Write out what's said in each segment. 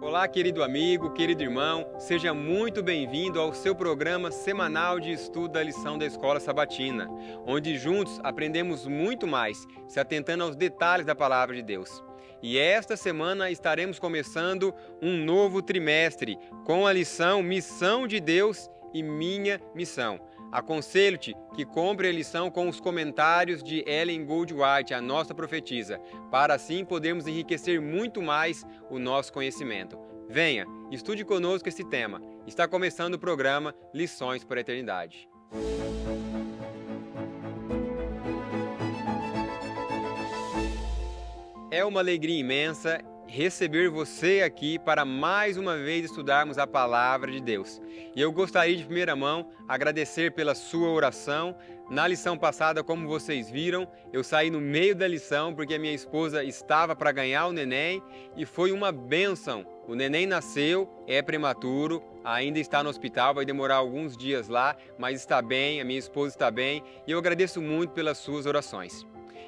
Olá, querido amigo, querido irmão, seja muito bem-vindo ao seu programa semanal de estudo da lição da Escola Sabatina, onde juntos aprendemos muito mais, se atentando aos detalhes da Palavra de Deus. E esta semana estaremos começando um novo trimestre com a lição Missão de Deus e Minha Missão. Aconselho-te que compre a lição com os comentários de Ellen Goldwhite, a nossa profetisa, para assim podermos enriquecer muito mais o nosso conhecimento. Venha, estude conosco esse tema. Está começando o programa Lições para a Eternidade. É uma alegria imensa receber você aqui para mais uma vez estudarmos a Palavra de Deus. E eu gostaria de primeira mão agradecer pela sua oração. Na lição passada, como vocês viram, eu saí no meio da lição porque a minha esposa estava para ganhar o neném e foi uma bênção. O neném nasceu, é prematuro, ainda está no hospital, vai demorar alguns dias lá, mas está bem, a minha esposa está bem e eu agradeço muito pelas suas orações.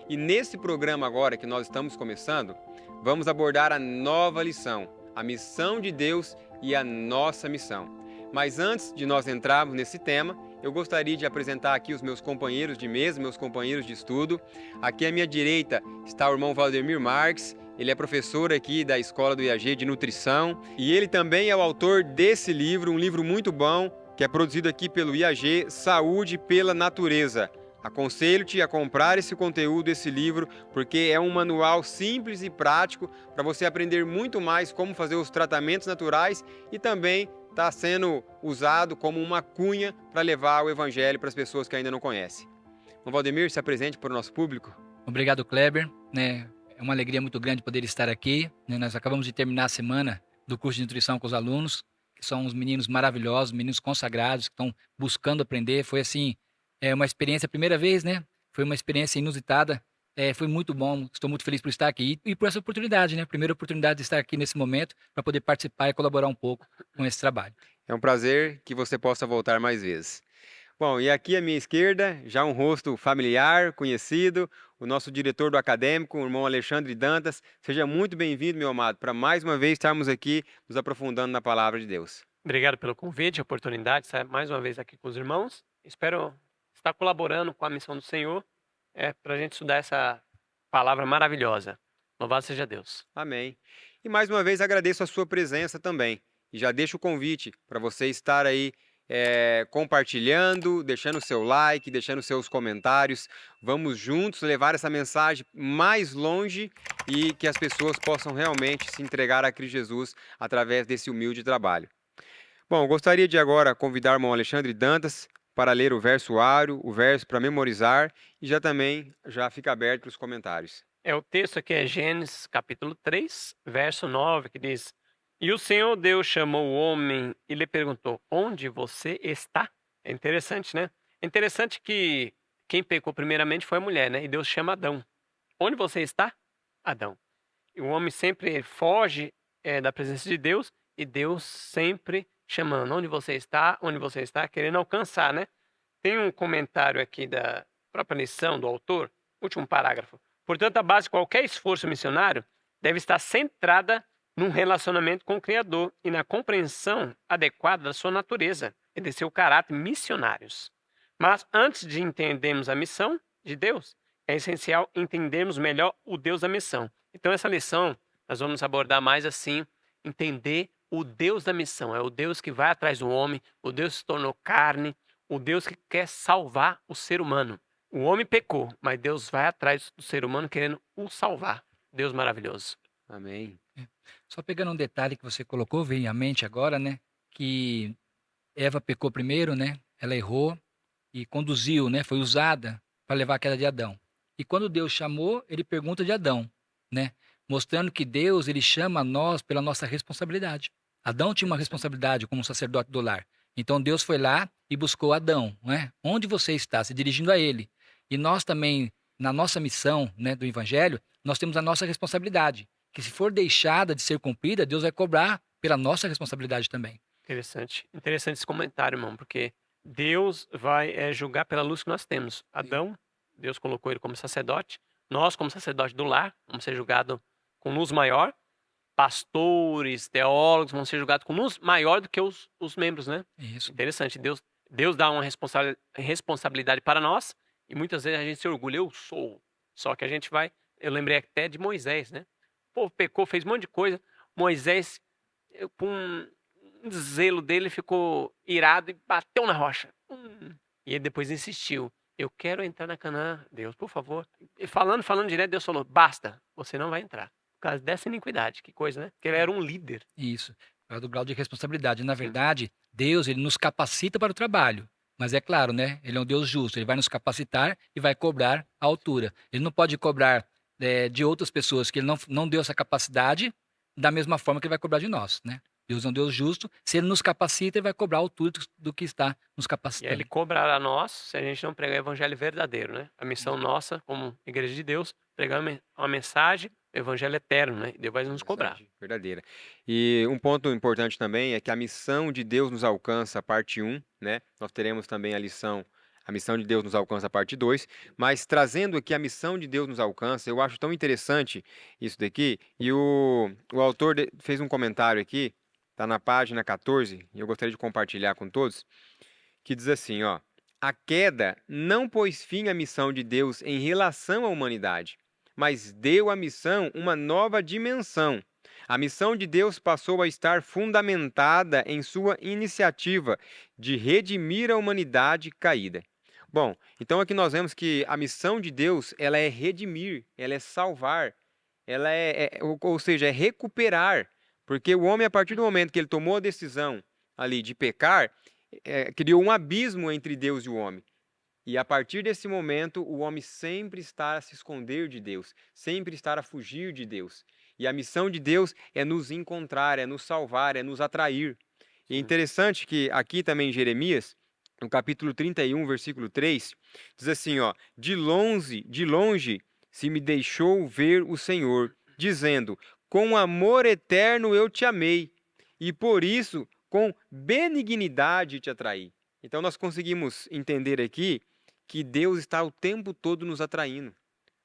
E nesse programa agora que nós estamos começando, vamos abordar a nova lição, a missão de Deus e a nossa missão. Mas antes de nós entrarmos nesse tema, eu gostaria de apresentar aqui os meus companheiros de mesa, meus companheiros de estudo. Aqui à minha direita está o irmão Valdemir Marques, ele é professor aqui da Escola do IAG de Nutrição e ele também é o autor desse livro, um livro muito bom, que é produzido aqui pelo IAG, Saúde pela Natureza. Aconselho-te a comprar esse conteúdo, esse livro, porque é um manual simples e prático para você aprender muito mais como fazer os tratamentos naturais e também está sendo usado como uma cunha para levar o Evangelho para as pessoas que ainda não conhecem. Então, Valdemir, se apresente para o nosso público. Obrigado, Kleber. É uma alegria muito grande poder estar aqui. Nós acabamos de terminar a semana do curso de nutrição com os alunos, que são uns meninos maravilhosos, meninos consagrados, que estão buscando aprender. Foi assim, uma experiência, a primeira vez, né? Foi uma experiência inusitada. Foi muito bom, estou muito feliz por estar aqui e por essa oportunidade, né? Primeira oportunidade de estar aqui nesse momento para poder participar e colaborar um pouco com esse trabalho. É um prazer que você possa voltar mais vezes. Bom, e aqui à minha esquerda, já um rosto familiar, conhecido, o nosso diretor do acadêmico, o irmão Alexandre Dantas. Seja muito bem-vindo, meu amado, para mais uma vez estarmos aqui nos aprofundando na Palavra de Deus. Obrigado pelo convite, a oportunidade de estar mais uma vez aqui com os irmãos. Espero estar colaborando com a missão do Senhor para a gente estudar essa palavra maravilhosa. Louvado seja Deus. Amém. E mais uma vez agradeço a sua presença também. E já deixo o convite para você estar aí compartilhando, deixando seu like, deixando seus comentários. Vamos juntos levar essa mensagem mais longe e que as pessoas possam realmente se entregar a Cristo Jesus através desse humilde trabalho. Bom, eu gostaria de agora convidar o irmão Alexandre Dantas para ler o versuário, o verso para memorizar e já fica aberto para os comentários. O texto aqui é Gênesis capítulo 3, verso 9, que diz: E o Senhor Deus chamou o homem e lhe perguntou: Onde você está? É interessante, né? É interessante que quem pecou primeiramente foi a mulher, né? E Deus chama Adão. Onde você está? Adão. E o homem sempre foge da presença de Deus e Deus sempre chamando. Onde você está? Onde você está? Querendo alcançar, né? Tem um comentário aqui da própria lição do autor, último parágrafo. Portanto, a base de qualquer esforço missionário deve estar centrada num relacionamento com o Criador e na compreensão adequada da sua natureza e de seu caráter missionários. Mas antes de entendermos a missão de Deus, é essencial entendermos melhor o Deus da missão. Então, essa lição nós vamos abordar mais assim, entender o Deus da missão. É o Deus que vai atrás do homem, o Deus que se tornou carne, o Deus que quer salvar o ser humano. O homem pecou, mas Deus vai atrás do ser humano querendo o salvar. Deus maravilhoso. Amém. Só pegando um detalhe que você colocou, veio à mente agora, né? Que Eva pecou primeiro, né? Ela errou e conduziu, né? Foi usada para levar a queda de Adão. E quando Deus chamou, ele pergunta de Adão, né? Mostrando que Deus, ele chama a nós pela nossa responsabilidade. Adão tinha uma responsabilidade como sacerdote do lar. Então Deus foi lá e buscou Adão, né? Onde você está? Se dirigindo a ele. E nós também, na nossa missão, né, do Evangelho, nós temos a nossa responsabilidade, que se for deixada de ser cumprida, Deus vai cobrar pela nossa responsabilidade também. Interessante. Interessante esse comentário, irmão, porque Deus vai julgar pela luz que nós temos. Adão, Deus colocou ele como sacerdote. Nós, como sacerdote do lar, vamos ser julgados com luz maior. pastores, teólogos vão ser julgados com luz maior do que os membros, né? Isso. Interessante. Deus dá uma responsabilidade para nós e muitas vezes a gente se orgulha, eu sou. Só que a gente vai. Eu lembrei até de Moisés, né? O povo pecou, fez um monte de coisa. Moisés, com um zelo dele, ficou irado e bateu na rocha. E ele depois insistiu. Eu quero entrar na Canaã, Deus, por favor. E falando direto, Deus falou, basta, você não vai entrar. Por causa dessa iniquidade, que coisa, né? Porque ele era um líder. Isso, por causa do grau de responsabilidade. Na Sim. verdade, Deus, ele nos capacita para o trabalho. Mas é claro, né? Ele é um Deus justo. Ele vai nos capacitar e vai cobrar a altura. Ele não pode cobrar de outras pessoas que ele não deu essa capacidade da mesma forma que ele vai cobrar de nós, né? Deus é um Deus justo. Se ele nos capacita, ele vai cobrar a altura do que está nos E aí capacitando. ele cobrará a nós se a gente não pregar o evangelho verdadeiro, né? A missão nossa, como igreja de Deus, pregar uma mensagem, o evangelho eterno, né? E Deus vai nos cobrar. Mensagem verdadeira. E um ponto importante também é que a missão de Deus nos alcança, parte 1, né? Nós teremos também a missão de Deus nos alcança, parte 2, mas trazendo aqui a missão de Deus nos alcança, eu acho tão interessante isso daqui, e o autor fez um comentário aqui, tá na página 14, e eu gostaria de compartilhar com todos, que diz assim, ó: a queda não pôs fim à missão de Deus em relação à humanidade, mas deu à missão uma nova dimensão. A missão de Deus passou a estar fundamentada em sua iniciativa de redimir a humanidade caída. Bom, então aqui nós vemos que a missão de Deus, ela é redimir, ela é salvar, ela ou seja, é recuperar, porque o homem, a partir do momento que ele tomou a decisão ali de pecar, criou um abismo entre Deus e o homem. E a partir desse momento, o homem sempre está a se esconder de Deus, sempre está a fugir de Deus. E a missão de Deus é nos encontrar, é nos salvar, é nos atrair. E é interessante que aqui também em Jeremias, no capítulo 31, versículo 3, diz assim, ó: de longe se me deixou ver o Senhor, dizendo, com amor eterno eu te amei, e por isso com benignidade te atraí. Então nós conseguimos entender aqui que Deus está o tempo todo nos atraindo,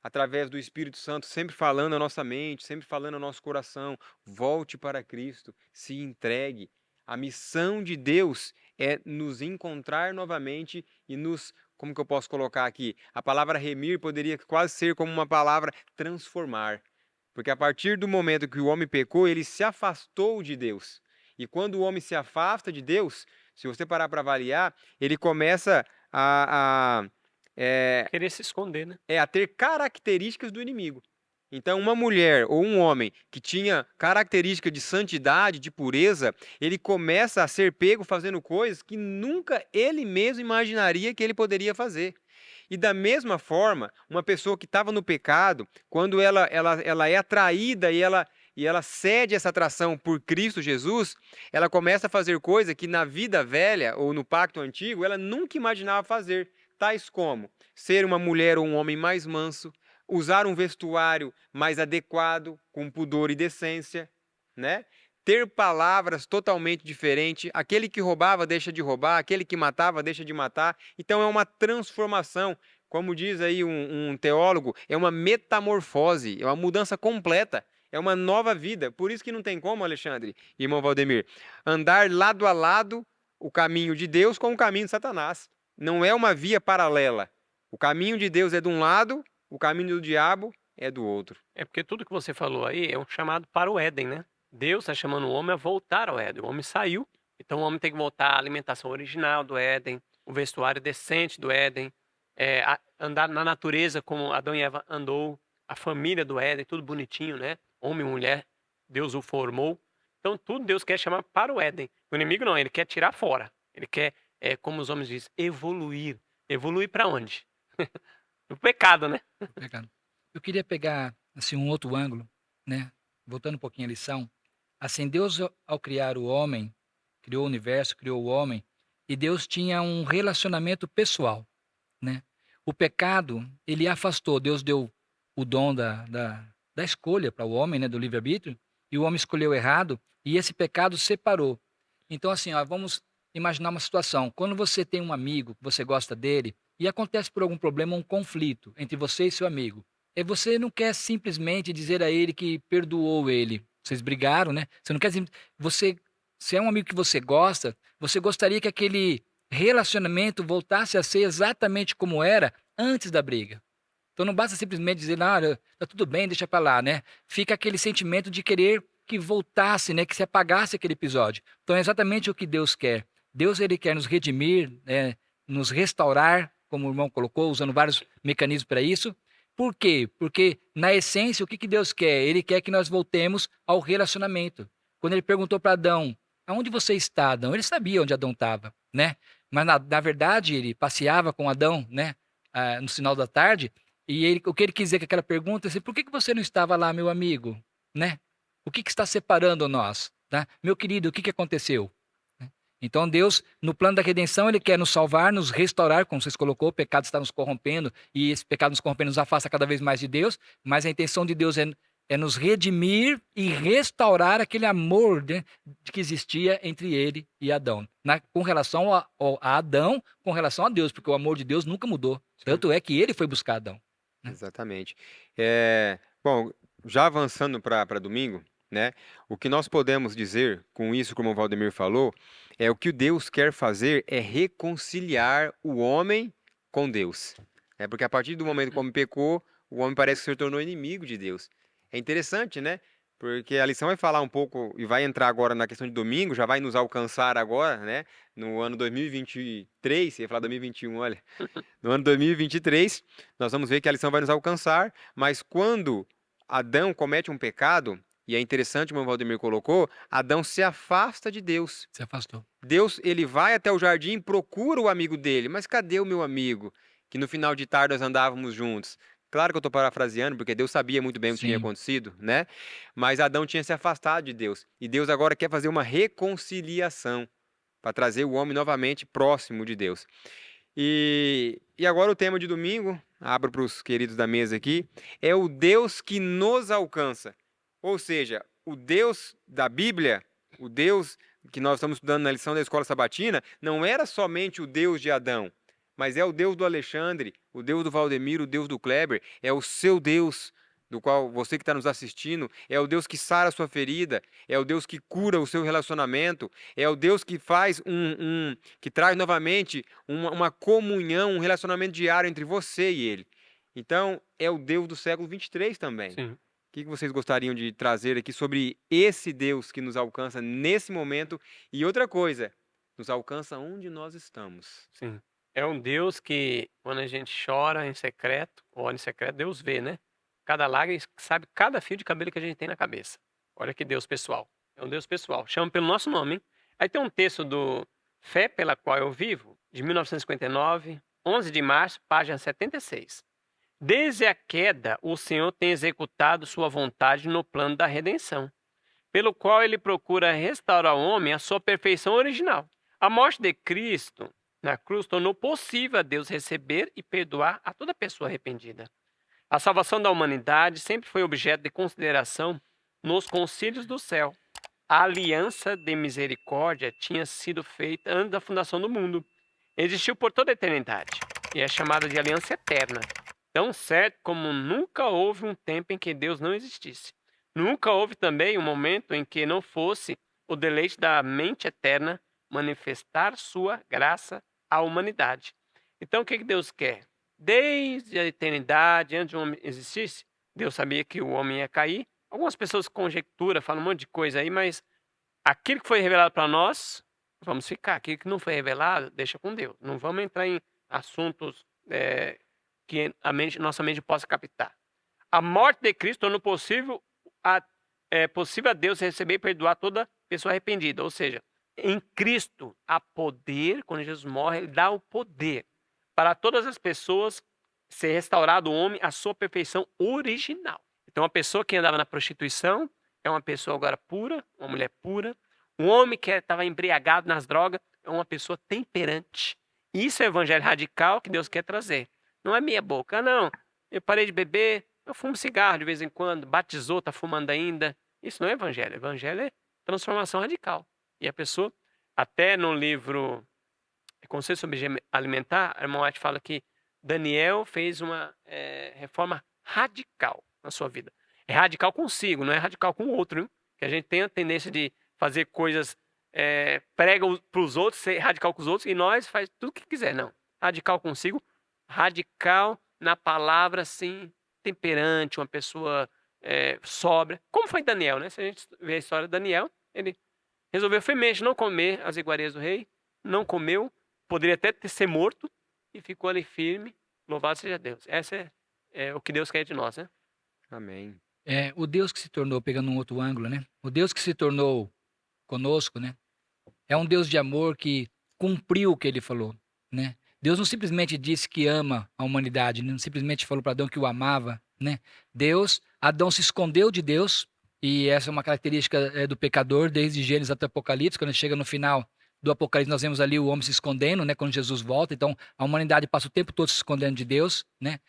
através do Espírito Santo, sempre falando à nossa mente, sempre falando ao nosso coração, volte para Cristo, se entregue. A missão de Deus é nos encontrar novamente e nos, como que eu posso colocar aqui? A palavra remir poderia quase ser como uma palavra transformar, porque a partir do momento que o homem pecou, ele se afastou de Deus. E quando o homem se afasta de Deus, se você parar para avaliar, ele começa a Querer se esconder, né? a ter características do inimigo. Então, uma mulher ou um homem que tinha característica de santidade, de pureza, ele começa a ser pego fazendo coisas que nunca ele mesmo imaginaria que ele poderia fazer. E da mesma forma, uma pessoa que estava no pecado, quando ela é atraída e ela cede essa atração por Cristo Jesus, ela começa a fazer coisas que na vida velha ou no pacto antigo ela nunca imaginava fazer, tais como ser uma mulher ou um homem mais manso, usar um vestuário mais adequado, com pudor e decência, né? Ter palavras totalmente diferentes. Aquele que roubava deixa de roubar, aquele que matava deixa de matar. Então é uma transformação. Como diz aí um teólogo, é uma metamorfose, é uma mudança completa. É uma nova vida. Por isso que não tem como, Alexandre, irmão Valdemir, andar lado a lado o caminho de Deus com o caminho de Satanás. Não é uma via paralela. O caminho de Deus é de um lado, o caminho do diabo é do outro. É porque tudo que você falou aí é um chamado para o Éden, né? Deus está chamando o homem a voltar ao Éden. O homem saiu, então o homem tem que voltar à alimentação original do Éden, o vestuário decente do Éden, andar na natureza como Adão e Eva andou, a família do Éden, tudo bonitinho, né? Homem e mulher, Deus o formou. Então tudo Deus quer chamar para o Éden. O inimigo não, ele quer tirar fora. Ele quer, como os homens dizem, evoluir. Evoluir para onde? O pecado, né? Pecado. Eu queria pegar assim um outro ângulo, né? Voltando um pouquinho à lição. Assim, Deus ao criar o homem, criou o universo, criou o homem, e Deus tinha um relacionamento pessoal, né? O pecado, ele afastou. Deus deu o dom da escolha para o homem, né? Do livre-arbítrio, e o homem escolheu errado, e esse pecado separou. Então, assim, ó, vamos imaginar uma situação. Quando você tem um amigo, você gosta dele, e acontece por algum problema um conflito entre você e seu amigo, e você não quer simplesmente dizer a ele que perdoou ele. vocês brigaram, né? Você não quer dizer, se é um amigo que você gosta, você gostaria que aquele relacionamento voltasse a ser exatamente como era antes da briga. Então não basta simplesmente dizer, não, tá tudo bem, deixa pra lá, né? Fica aquele sentimento de querer que voltasse, né? Que se apagasse aquele episódio. Então é exatamente o que Deus quer. Deus, ele quer nos redimir, né? Nos restaurar, como o irmão colocou, usando vários mecanismos para isso. Por quê? Porque, na essência, o que Deus quer? Ele quer que nós voltemos ao relacionamento. Quando ele perguntou para Adão, aonde você está, Adão? Ele sabia onde Adão estava, né? Mas, na verdade, ele passeava com Adão, né? No final da tarde, e o que ele quis dizer com aquela pergunta é assim, por que você não estava lá, meu amigo? Né? O que está separando nós? Tá? Meu querido, o que aconteceu? Então Deus, no plano da redenção, Ele quer nos salvar, nos restaurar, como vocês colocou, o pecado está nos corrompendo, e esse pecado nos corrompendo nos afasta cada vez mais de Deus, mas a intenção de Deus é nos redimir e restaurar aquele amor, né, que existia entre Ele e Adão. Com relação a Adão, com relação a Deus, porque o amor de Deus nunca mudou. Tanto é que Ele foi buscar Adão. Né? Exatamente. Bom, já avançando para domingo, né? O que nós podemos dizer com isso, como o Valdemir falou, é o que Deus quer fazer é reconciliar o homem com Deus. Porque a partir do momento que o homem pecou, o homem parece que se tornou inimigo de Deus. É interessante, né? Porque a lição vai falar um pouco e vai entrar agora na questão de domingo, já vai nos alcançar agora, né? No ano 2023, ia falar 2021, olha. No ano 2023, nós vamos ver que a lição vai nos alcançar, mas quando Adão comete um pecado, e é interessante, como o Valdemir colocou, Adão se afasta de Deus. Se afastou. Deus, ele vai até o jardim, procura o amigo dele, mas cadê o meu amigo? Que no final de tarde nós andávamos juntos. Claro que eu estou parafraseando, porque Deus sabia muito bem o que tinha acontecido, né? Mas Adão tinha se afastado de Deus. E Deus agora quer fazer uma reconciliação para trazer o homem novamente próximo de Deus. E agora o tema de domingo, abro para os queridos da mesa aqui, é o Deus que nos alcança. Ou seja, o Deus da Bíblia, o Deus que nós estamos estudando na lição da Escola Sabatina, não era somente o Deus de Adão, mas é o Deus do Alexandre, o Deus do Valdemir, o Deus do Kleber, é o seu Deus, do qual você que está nos assistindo, é o Deus que sara a sua ferida, é o Deus que cura o seu relacionamento, é o Deus que faz que traz novamente uma comunhão, um relacionamento diário entre você e Ele. Então, é o Deus do século 23 também. Sim. O que vocês gostariam de trazer aqui sobre esse Deus que nos alcança nesse momento? E outra coisa, nos alcança onde nós estamos. Sim. É um Deus que, quando a gente chora em secreto, ou ora em secreto, Deus vê, né? Cada lágrima, sabe cada fio de cabelo que a gente tem na cabeça. Olha que Deus pessoal. É um Deus pessoal. Chama pelo nosso nome, hein? Aí tem um texto do Fé pela Qual Eu Vivo, de 1959, 11 de março, página 76. Desde a queda, o Senhor tem executado sua vontade no plano da redenção, pelo qual ele procura restaurar ao homem a sua perfeição original. A morte de Cristo na cruz tornou possível a Deus receber e perdoar a toda pessoa arrependida. A salvação da humanidade sempre foi objeto de consideração nos concílios do céu. A aliança de misericórdia tinha sido feita antes da fundação do mundo. Existiu por toda a eternidade e é chamada de aliança eterna. Tão certo como nunca houve um tempo em que Deus não existisse. Nunca houve também um momento em que não fosse o deleite da mente eterna manifestar sua graça à humanidade. Então, o que Deus quer? Desde a eternidade, antes de o homem existisse, Deus sabia que o homem ia cair. Algumas pessoas conjecturam, falam um monte de coisa aí, mas aquilo que foi revelado para nós, vamos ficar. Aquilo que não foi revelado, deixa com Deus. Não vamos entrar em assuntos que nossa mente possa captar. A morte de Cristo tornou possível a Deus receber e perdoar toda pessoa arrependida. Ou seja, em Cristo há poder, quando Jesus morre, ele dá o poder para todas as pessoas ser restaurado o homem à sua perfeição original. Então, uma pessoa que andava na prostituição é uma pessoa agora pura, uma mulher pura. Um homem que estava embriagado nas drogas é uma pessoa temperante. Isso é o evangelho radical que Deus quer trazer. Não é meia boca, não. Eu parei de beber, eu fumo cigarro de vez em quando, batizou, está fumando ainda. Isso não é evangelho. Evangelho é transformação radical. E a pessoa, até no livro Conselho sobre Higiene Alimentar, a irmã White fala que Daniel fez uma reforma radical na sua vida. É radical consigo, não é radical com o outro. Hein? Que a gente tem a tendência de fazer coisas, prega para os outros, ser radical com os outros, e nós faz tudo o que quiser. Não. Radical consigo, radical na palavra, assim, temperante, uma pessoa sóbria. Como foi Daniel, né? Se a gente vê a história de Daniel, ele resolveu firmemente não comer as iguarias do rei, não comeu, poderia até ser morto, e ficou ali firme. Louvado seja Deus. Essa é o que Deus quer de nós, né? Amém. O Deus que se tornou, pegando um outro ângulo, né? O Deus que se tornou conosco, né? É um Deus de amor que cumpriu o que ele falou, né? Deus não simplesmente disse que ama a humanidade, não simplesmente falou para Adão que o amava, né? Adão se escondeu de Deus, e essa é uma característica do pecador, desde Gênesis até Apocalipse. Quando chega no final do Apocalipse, nós vemos ali o homem se escondendo, né? Quando Jesus volta, então a humanidade passa o tempo todo se escondendo de Deus, né?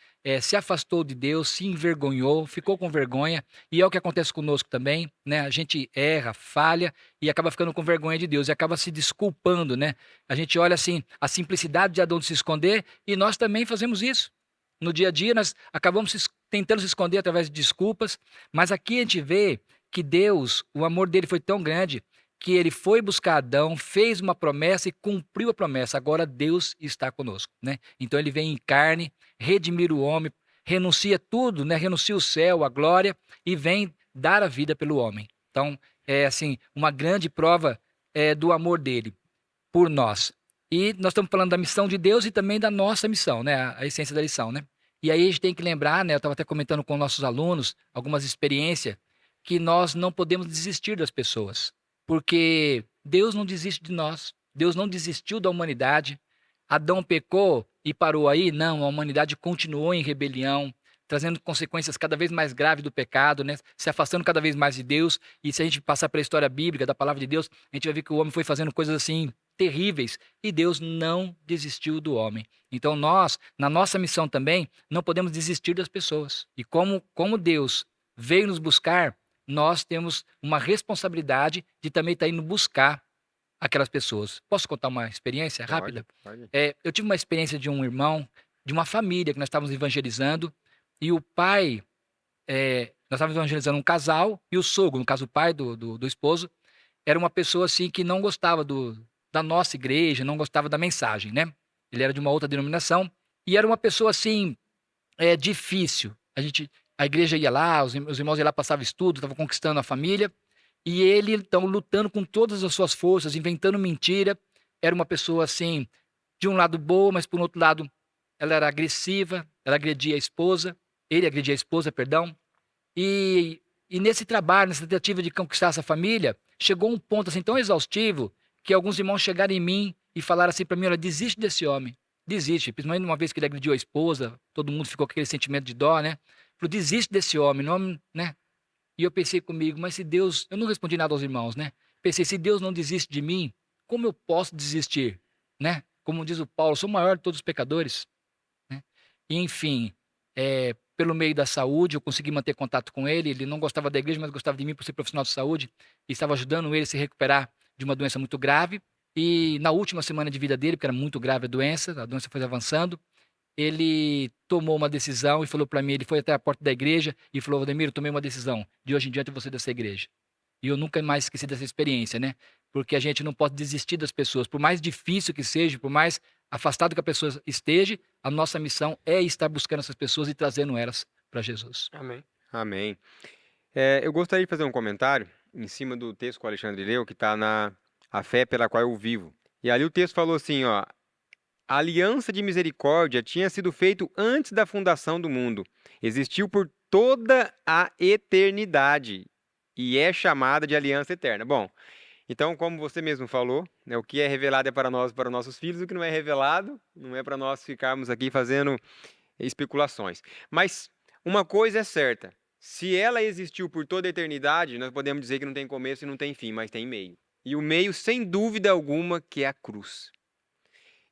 Se afastou de Deus, se envergonhou, ficou com vergonha, e é o que acontece conosco também, né? A gente erra, falha e acaba ficando com vergonha de Deus e acaba se desculpando, né? A gente olha assim, a simplicidade de Adão de se esconder, e nós também fazemos isso. No dia a dia, nós acabamos tentando se esconder através de desculpas, mas aqui a gente vê que Deus, o amor dele foi tão grande que ele foi buscar Adão, fez uma promessa e cumpriu a promessa. Agora Deus está conosco, né? Então ele vem em carne, redimir o homem, renuncia tudo, né? Renuncia o céu, a glória, e vem dar a vida pelo homem. Então, é assim, uma grande prova do amor dele por nós. E nós estamos falando da missão de Deus e também da nossa missão, né? A essência da lição, né? E aí a gente tem que lembrar, né? Eu estava até comentando com nossos alunos algumas experiências, que nós não podemos desistir das pessoas, porque Deus não desiste de nós. Deus não desistiu da humanidade. Adão pecou e parou aí? Não, a humanidade continuou em rebelião, trazendo consequências cada vez mais graves do pecado, né? Se afastando cada vez mais de Deus. E se a gente passar pela história bíblica, da palavra de Deus, a gente vai ver que o homem foi fazendo coisas assim terríveis, e Deus não desistiu do homem. Então nós, na nossa missão também, não podemos desistir das pessoas. E como Deus veio nos buscar, nós temos uma responsabilidade de também estar indo buscar aquelas pessoas. Posso contar uma experiência rápida? Pode. Eu tive uma experiência de um irmão, de uma família que nós estávamos evangelizando, e o pai, nós estávamos evangelizando um casal, e o sogro, no caso o pai do esposo, era uma pessoa assim que não gostava da nossa igreja, não gostava da mensagem, né? Ele era de uma outra denominação, e era uma pessoa assim, difícil. A igreja ia lá, os irmãos iam lá, passavam estudo, estavam conquistando a família, e ele, então, lutando com todas as suas forças, inventando mentira. Era uma pessoa, assim, de um lado boa, mas por outro lado, ela era agressiva, ela agredia a esposa, ele agredia a esposa, perdão. E nesse trabalho, nessa tentativa de conquistar essa família, chegou um ponto, assim, tão exaustivo, que alguns irmãos chegaram em mim e falaram assim para mim: olha, desiste desse homem, desiste. Principalmente uma vez que ele agrediu a esposa, todo mundo ficou com aquele sentimento de dó, né? Falou: desiste desse homem, não, né? E eu pensei comigo, mas se Deus... Eu não respondi nada aos irmãos, né? Pensei, se Deus não desiste de mim, como eu posso desistir? Né? Como diz o Paulo, sou o maior de todos os pecadores. Né? E, enfim, pelo meio da saúde, eu consegui manter contato com ele. Ele não gostava da igreja, mas gostava de mim por ser profissional de saúde. E estava ajudando ele a se recuperar de uma doença muito grave. E na última semana de vida dele, porque era muito grave a doença foi avançando, ele tomou uma decisão e falou para mim, ele foi até a porta da igreja e falou: Valdemiro, eu tomei uma decisão, de hoje em diante eu vou sair dessa igreja. E eu nunca mais esqueci dessa experiência, né? Porque a gente não pode desistir das pessoas, por mais difícil que seja, por mais afastado que a pessoa esteja, a nossa missão é estar buscando essas pessoas e trazendo elas para Jesus. Amém. Amém. Eu gostaria de fazer um comentário em cima do texto que o Alexandre leu, que está na A Fé pela Qual Eu Vivo. E ali o texto falou assim, ó: a aliança de misericórdia tinha sido feita antes da fundação do mundo. Existiu por toda a eternidade e é chamada de aliança eterna. Bom, então, como você mesmo falou, né, o que é revelado é para nós e para nossos filhos, o que não é revelado não é para nós ficarmos aqui fazendo especulações. Mas uma coisa é certa: se ela existiu por toda a eternidade, nós podemos dizer que não tem começo e não tem fim, mas tem meio. E o meio, sem dúvida alguma, que é a cruz.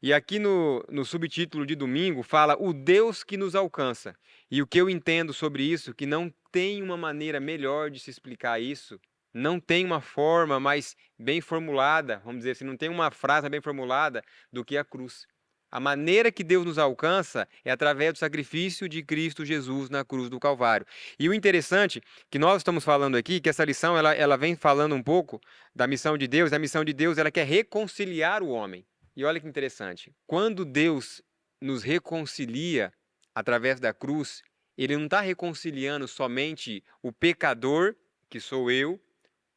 E aqui no subtítulo de domingo fala o Deus que nos alcança. E o que eu entendo sobre isso, que não tem uma maneira melhor de se explicar isso, não tem uma forma mais bem formulada, vamos dizer assim, não tem uma frase bem formulada do que a cruz. A maneira que Deus nos alcança é através do sacrifício de Cristo Jesus na cruz do Calvário. E o interessante que nós estamos falando aqui, que essa lição ela vem falando um pouco da missão de Deus. A missão de Deus ela quer reconciliar o homem. E olha que interessante, quando Deus nos reconcilia através da cruz, Ele não está reconciliando somente o pecador, que sou eu,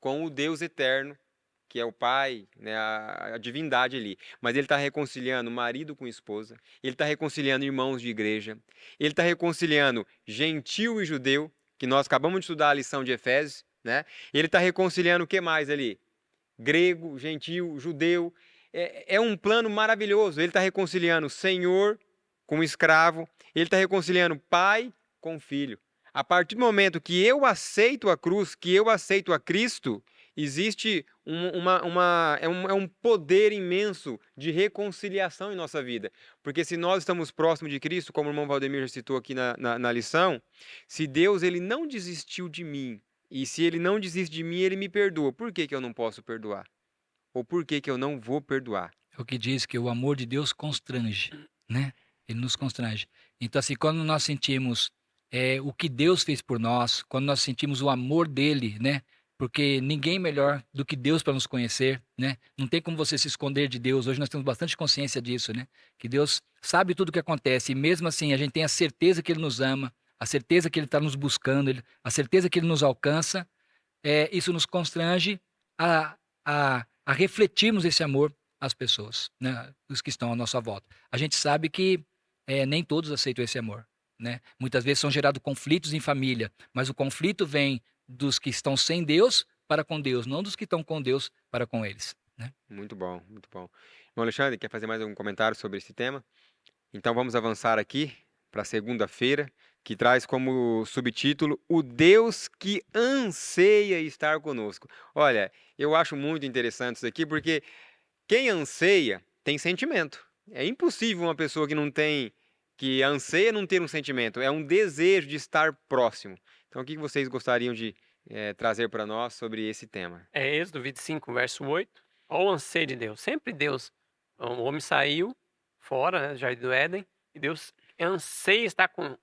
com o Deus eterno, que é o Pai, né, a divindade ali. Mas ele está reconciliando marido com esposa, ele está reconciliando irmãos de igreja, ele está reconciliando gentil e judeu, que nós acabamos de estudar a lição de Efésios, né? Ele está reconciliando o que mais ali? Grego, gentil, judeu. É um plano maravilhoso. Ele está reconciliando senhor com escravo, ele está reconciliando pai com filho. A partir do momento que eu aceito a cruz, que eu aceito a Cristo, existe um poder imenso de reconciliação em nossa vida. Porque se nós estamos próximos de Cristo, como o irmão Valdemir já citou aqui na lição, se Deus ele não desistiu de mim, e se ele não desiste de mim, ele me perdoa. Por que que eu não posso perdoar? Ou por que que eu não vou perdoar? É o que diz que o amor de Deus constrange, né? Ele nos constrange. Então, assim, quando nós sentimos o que Deus fez por nós, quando nós sentimos o amor dele, né? Porque ninguém melhor do que Deus para nos conhecer, né? Não tem como você se esconder de Deus. Hoje nós temos bastante consciência disso, né? Que Deus sabe tudo o que acontece e mesmo assim a gente tem a certeza que Ele nos ama, a certeza que Ele está nos buscando, a certeza que Ele nos alcança. Isso nos constrange a refletirmos esse amor às pessoas, né? Os que estão à nossa volta. A gente sabe que nem todos aceitam esse amor, né? Muitas vezes são gerados conflitos em família, mas o conflito vem dos que estão sem Deus para com Deus, não dos que estão com Deus para com eles, né? Muito bom, muito bom. Irmão Alexandre, quer fazer mais algum comentário sobre esse tema? Então vamos avançar aqui para segunda-feira, que traz como subtítulo O Deus que anseia estar conosco. Olha, eu acho muito interessante isso aqui, porque quem anseia tem sentimento. É impossível uma pessoa que anseia não ter um sentimento. É um desejo de estar próximo. Então, o que vocês gostariam de trazer para nós sobre esse tema? É Êxodo 25, verso 8. Olha o anseio de Deus. Sempre Deus, o homem saiu fora, né, do Jardim do Éden, e Deus anseia estar com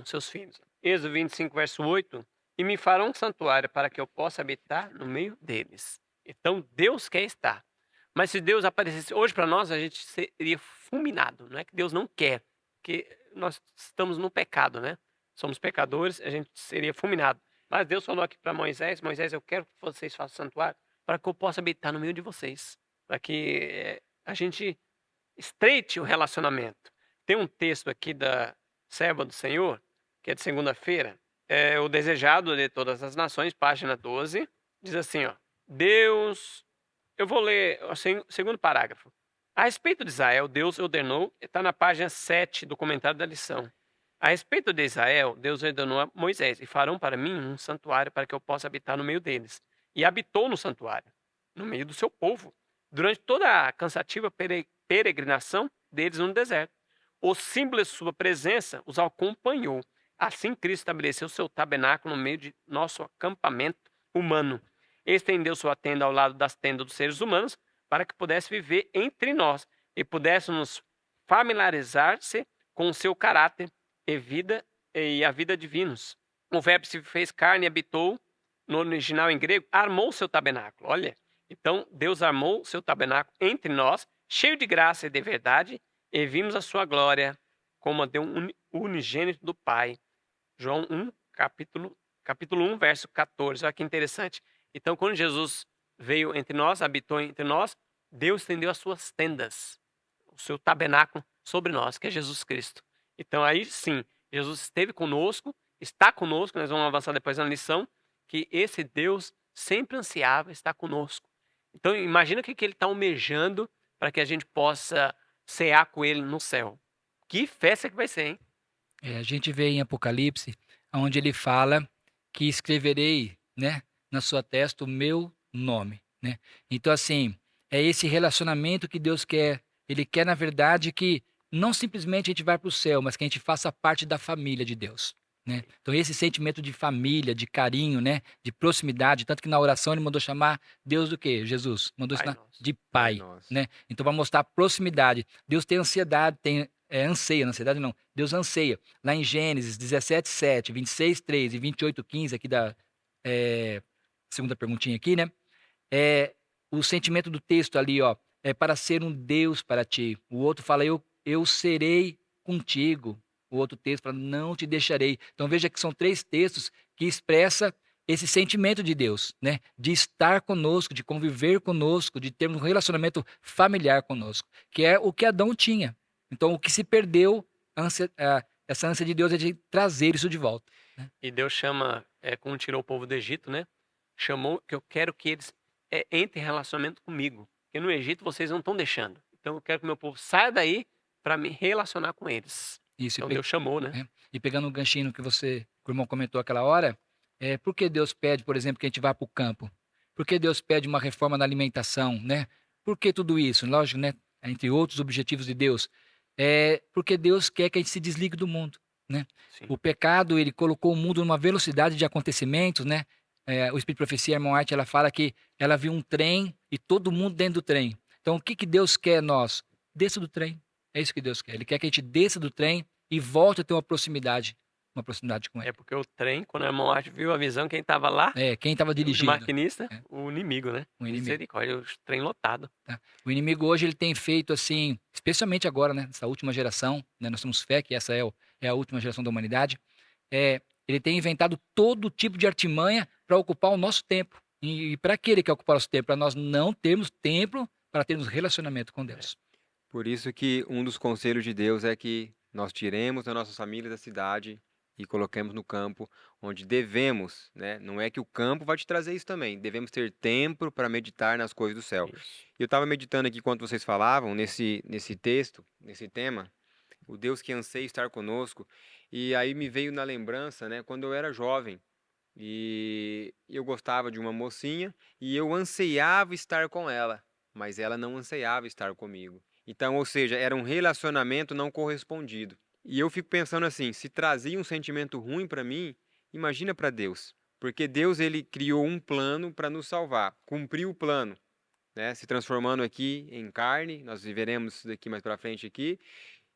seus filhos. Êxodo 25, verso 8. E me farão um santuário para que eu possa habitar no meio deles. Então, Deus quer estar. Mas se Deus aparecesse hoje para nós, a gente seria fulminado. Não é que Deus não quer, porque nós estamos no pecado, né? Somos pecadores, a gente seria fulminado. Mas Deus falou aqui para Moisés, Moisés, eu quero que vocês façam santuário para que eu possa habitar no meio de vocês. Para que a gente estreite o relacionamento. Tem um texto aqui da Serva do Senhor, que é de segunda-feira, o Desejado de Todas as Nações, página 12, diz assim, ó, Deus... Eu vou ler o segundo parágrafo. A respeito de Israel, Deus ordenou, está na página 7 do comentário da lição. A respeito de Israel, Deus ordenou a Moisés, e farão para mim um santuário para que eu possa habitar no meio deles. E habitou no santuário, no meio do seu povo, durante toda a cansativa peregrinação deles no deserto. O símbolo de sua presença os acompanhou. Assim Cristo estabeleceu seu tabernáculo no meio de nosso acampamento humano. Estendeu sua tenda ao lado das tendas dos seres humanos para que pudesse viver entre nós e pudéssemos familiarizar-se com o seu caráter e a vida divinos. O verbo se fez carne e habitou, no original em grego, armou seu tabernáculo. Olha, então Deus armou seu tabernáculo entre nós, cheio de graça e de verdade, e vimos a sua glória como a de um unigênito do Pai. João 1, capítulo 1, verso 14. Olha que interessante. Então, quando Jesus veio entre nós, habitou entre nós, Deus estendeu as suas tendas, o seu tabernáculo sobre nós, que é Jesus Cristo. Então, aí sim, Jesus esteve conosco, está conosco, nós vamos avançar depois na lição, que esse Deus sempre ansiava estar conosco. Então, imagina o que ele está almejando para que a gente possa cear com ele no céu. Que festa que vai ser, hein? A gente vê em Apocalipse, onde ele fala que escreverei, né, na sua testa o meu nome, né? Então, assim, é esse relacionamento que Deus quer. Ele quer, na verdade, que não simplesmente a gente vá para o céu, mas que a gente faça parte da família de Deus. né? Então esse sentimento de família, de carinho, né? De proximidade, tanto que na oração ele mandou chamar Deus do quê? Jesus. Mandou Pai chamar nosso. de Pai Pai, nosso. né? Então vai mostrar proximidade. Deus tem ansiedade, anseia, ansiedade não. Deus anseia. Lá em Gênesis 17:7, 26:3 e 28:15 aqui da segunda perguntinha aqui, né? É o sentimento do texto ali, ó, é para ser um Deus para ti. O outro fala, eu serei contigo. O outro texto fala, não te deixarei. Então veja que são 3 textos que expressa esse sentimento de Deus, né? De estar conosco, de conviver conosco, de ter um relacionamento familiar conosco, que é o que Adão tinha. Então o que se perdeu, essa ânsia de Deus é de trazer isso de volta, né? E Deus chama, quando tirou o povo do Egito, né? Chamou que eu quero que eles entrem em relacionamento comigo. Porque no Egito vocês não estão deixando. Então eu quero que meu povo saia daí para me relacionar com eles. Isso, Então Deus chamou, né? E pegando o ganchinho que o irmão comentou aquela hora, por que Deus pede, por exemplo, que a gente vá para o campo? Por que Deus pede uma reforma na alimentação, né? Por que tudo isso? Lógico, né? Entre outros objetivos de Deus. Porque Deus quer que a gente se desligue do mundo, né? Sim. O pecado, ele colocou o mundo numa velocidade de acontecimentos, né? O Espírito de Profecia, a irmã White, ela fala que ela viu um trem e todo mundo dentro do trem. Então, o que Deus quer nós? Desça do trem. É isso que Deus quer. Ele quer que a gente desça do trem e volte a ter uma proximidade com ele. Porque o trem, quando a irmã White viu a visão, quem estava lá, Quem estava os dirigindo. maquinistas, o inimigo, né? O inimigo. Misericórdia, o trem lotado. Tá? O inimigo hoje ele tem feito assim, especialmente agora, né? Nessa última geração, né? Nós temos fé que essa é a última geração da humanidade. Ele tem inventado todo tipo de artimanha para ocupar o nosso tempo. E para que ele quer ocupar o nosso tempo? Para nós não termos tempo para termos relacionamento com Deus. Por isso que um dos conselhos de Deus é que nós tiremos das nossas famílias da cidade e coloquemos no campo, onde devemos, né? Não é que o campo vai te trazer isso também. Devemos ter tempo para meditar nas coisas do céu. Isso. Eu estava meditando aqui enquanto vocês falavam, nesse texto, nesse tema, o Deus que anseia estar conosco. E aí me veio na lembrança, né? Quando eu era jovem e eu gostava de uma mocinha e eu anseiava estar com ela, mas ela não anseiava estar comigo. Então, ou seja, era um relacionamento não correspondido. E eu fico pensando assim, se trazia um sentimento ruim para mim, imagina para Deus. Porque Deus ele criou um plano para nos salvar, cumpriu o plano, né? Se transformando aqui em carne, nós viveremos isso daqui mais para frente aqui.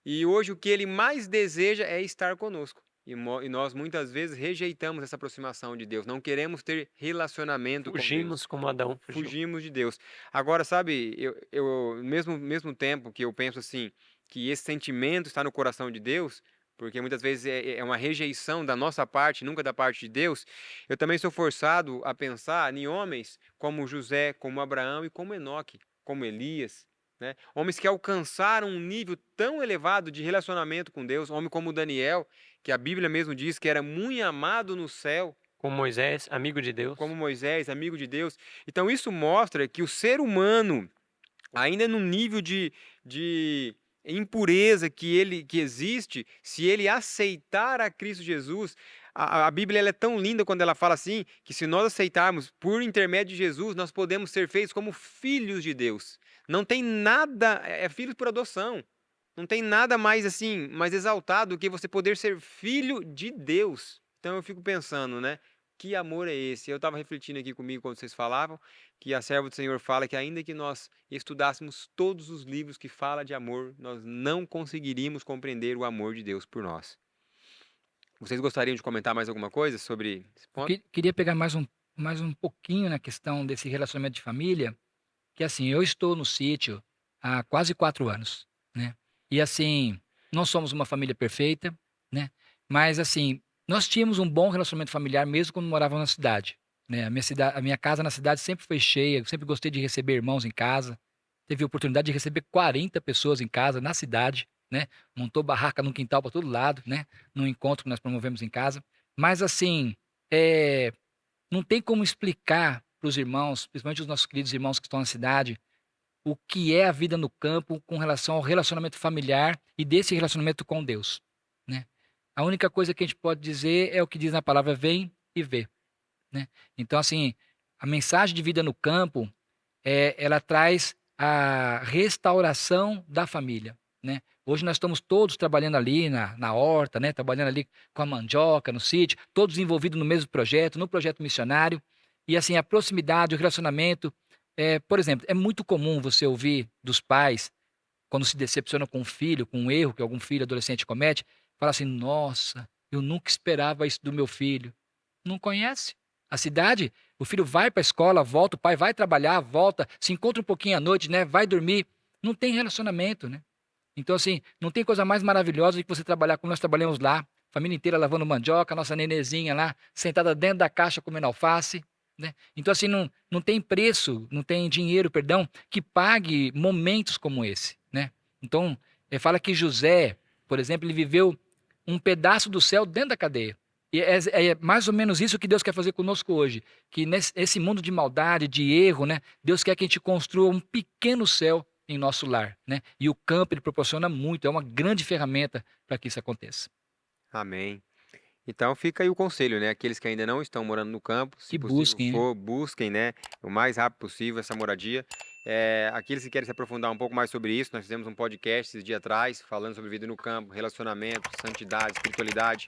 E hoje o que ele mais deseja é estar conosco. E nós muitas vezes rejeitamos essa aproximação de Deus, não queremos ter relacionamento com Deus. Fugimos como Adão fugiu. Fugimos de Deus. Agora, sabe, eu mesmo tempo que eu penso assim, que esse sentimento está no coração de Deus, porque muitas vezes é uma rejeição da nossa parte, nunca da parte de Deus, eu também sou forçado a pensar em homens como José, como Abraão e como Enoque, como Elias, né? Homens que alcançaram um nível tão elevado de relacionamento com Deus, homem como Daniel, que a Bíblia mesmo diz que era muito amado no céu, Como Moisés, amigo de Deus. como Moisés, amigo de Deus. Então isso mostra que o ser humano, ainda no nível de impureza que existe, se ele aceitar a Cristo Jesus, a Bíblia ela é tão linda quando ela fala assim, que se nós aceitarmos por intermédio de Jesus, nós podemos ser feitos como filhos de Deus. Não tem nada, filhos por adoção. Não tem nada mais assim, mais exaltado do que você poder ser filho de Deus. Então eu fico pensando, né? Que amor é esse? Eu estava refletindo aqui comigo quando vocês falavam que a serva do Senhor fala que ainda que nós estudássemos todos os livros que falam de amor, nós não conseguiríamos compreender o amor de Deus por nós. Vocês gostariam de comentar mais alguma coisa sobre esse ponto? Queria pegar mais um pouquinho na questão desse relacionamento de família, que assim, eu estou no sítio há quase 4 anos, né? E assim, não somos uma família perfeita, né? Mas assim, nós tínhamos um bom relacionamento familiar mesmo quando morávamos na cidade, né? A minha casa na cidade sempre foi cheia, eu sempre gostei de receber irmãos em casa. Teve a oportunidade de receber 40 pessoas em casa, na cidade, né? Montou barraca no quintal para todo lado, né? Num encontro que nós promovemos em casa. Mas assim, não tem como explicar para os irmãos, principalmente os nossos queridos irmãos que estão na cidade, o que é a vida no campo com relação ao relacionamento familiar e desse relacionamento com Deus, né? A única coisa que a gente pode dizer é o que diz na palavra: vem e vê, né? Então, assim, a mensagem de vida no campo, ela traz a restauração da família, né? Hoje nós estamos todos trabalhando ali na horta, né? Trabalhando ali com a mandioca, no sítio, todos envolvidos no mesmo projeto, no projeto missionário. E assim, a proximidade, o relacionamento. Por exemplo, é muito comum você ouvir dos pais, quando se decepcionam com um filho, com um erro que algum filho adolescente comete, falar assim: nossa, eu nunca esperava isso do meu filho. Não conhece? A cidade, o filho vai para a escola, volta, o pai vai trabalhar, volta, se encontra um pouquinho à noite, né? Vai dormir. Não tem relacionamento, né? Então, assim, não tem coisa mais maravilhosa do que você trabalhar como nós trabalhamos lá, família inteira lavando mandioca, nossa nenezinha lá, sentada dentro da caixa comendo alface, né? Então, assim, não tem preço, não tem dinheiro, perdão, que pague momentos como esse, né? Então, fala que José, por exemplo, ele viveu um pedaço do céu dentro da cadeia. E é mais ou menos isso que Deus quer fazer conosco hoje, que nesse mundo de maldade, de erro, né? Deus quer que a gente construa um pequeno céu em nosso lar, né? E o campo ele proporciona muito, é uma grande ferramenta para que isso aconteça. Amém. Então fica aí o conselho, né? Aqueles que ainda não estão morando no campo, se Que possível busquem, né? for, busquem, né, o mais rápido possível essa moradia. Aqueles que querem se aprofundar um pouco mais sobre isso, nós fizemos um podcast esses dias atrás, falando sobre vida no campo, relacionamento, santidade, espiritualidade.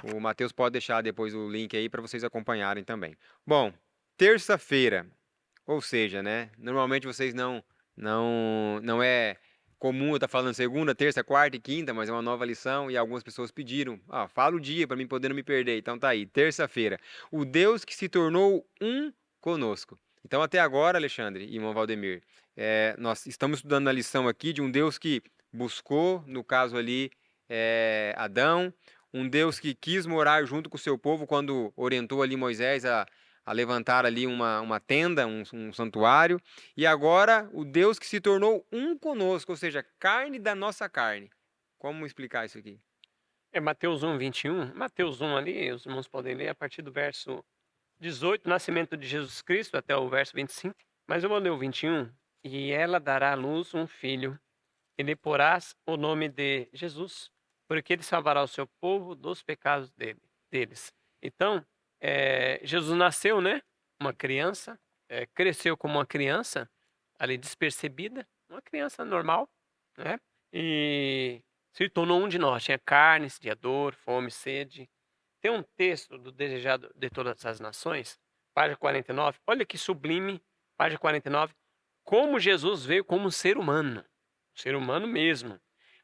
O Matheus pode deixar depois o link aí para vocês acompanharem também. Bom, terça-feira, ou seja, né? Normalmente vocês não é comum eu estar falando segunda, terça, quarta e quinta, mas é uma nova lição e algumas pessoas pediram, fala o dia para mim poder não me perder. Então tá aí, terça-feira. O Deus que se tornou um conosco. Então até agora, Alexandre e irmão Valdemir, nós estamos estudando a lição aqui de um Deus que buscou, no caso ali, Adão, um Deus que quis morar junto com o seu povo quando orientou ali Moisés a levantar ali uma tenda, um santuário. E agora o Deus que se tornou um conosco, ou seja, carne da nossa carne. Como explicar isso aqui? É Mateus 1, 21. Mateus 1 ali, os irmãos podem ler a partir do verso 18, nascimento de Jesus Cristo, até o verso 25. Mas eu vou ler o 21. E ela dará à luz um filho, e lhe porás o nome de Jesus, porque ele salvará o seu povo dos pecados deles. Então, Jesus nasceu, né? Uma criança, cresceu como uma criança, ali despercebida, uma criança normal, né? E se tornou um de nós. Tinha carne, sentia dor, fome, sede. Tem um texto do Desejado de Todas as Nações, página 49. Olha que sublime, página 49. Como Jesus veio como um ser humano mesmo.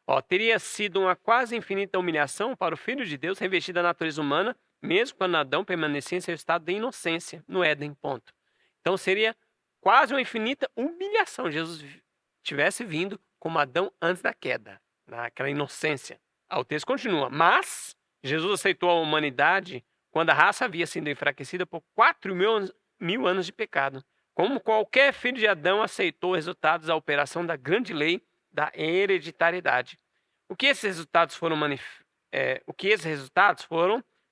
Ó, teria sido uma quase infinita humilhação para o Filho de Deus revestido da natureza humana, mesmo quando Adão permanecia em seu estado de inocência, no Éden, ponto. Então seria quase uma infinita humilhação Jesus tivesse vindo como Adão antes da queda, naquela inocência. O texto continua, mas Jesus aceitou a humanidade quando a raça havia sido enfraquecida por 4.000 anos de pecado. Como qualquer filho de Adão aceitou os resultados da operação da grande lei da hereditariedade. O que esses resultados foram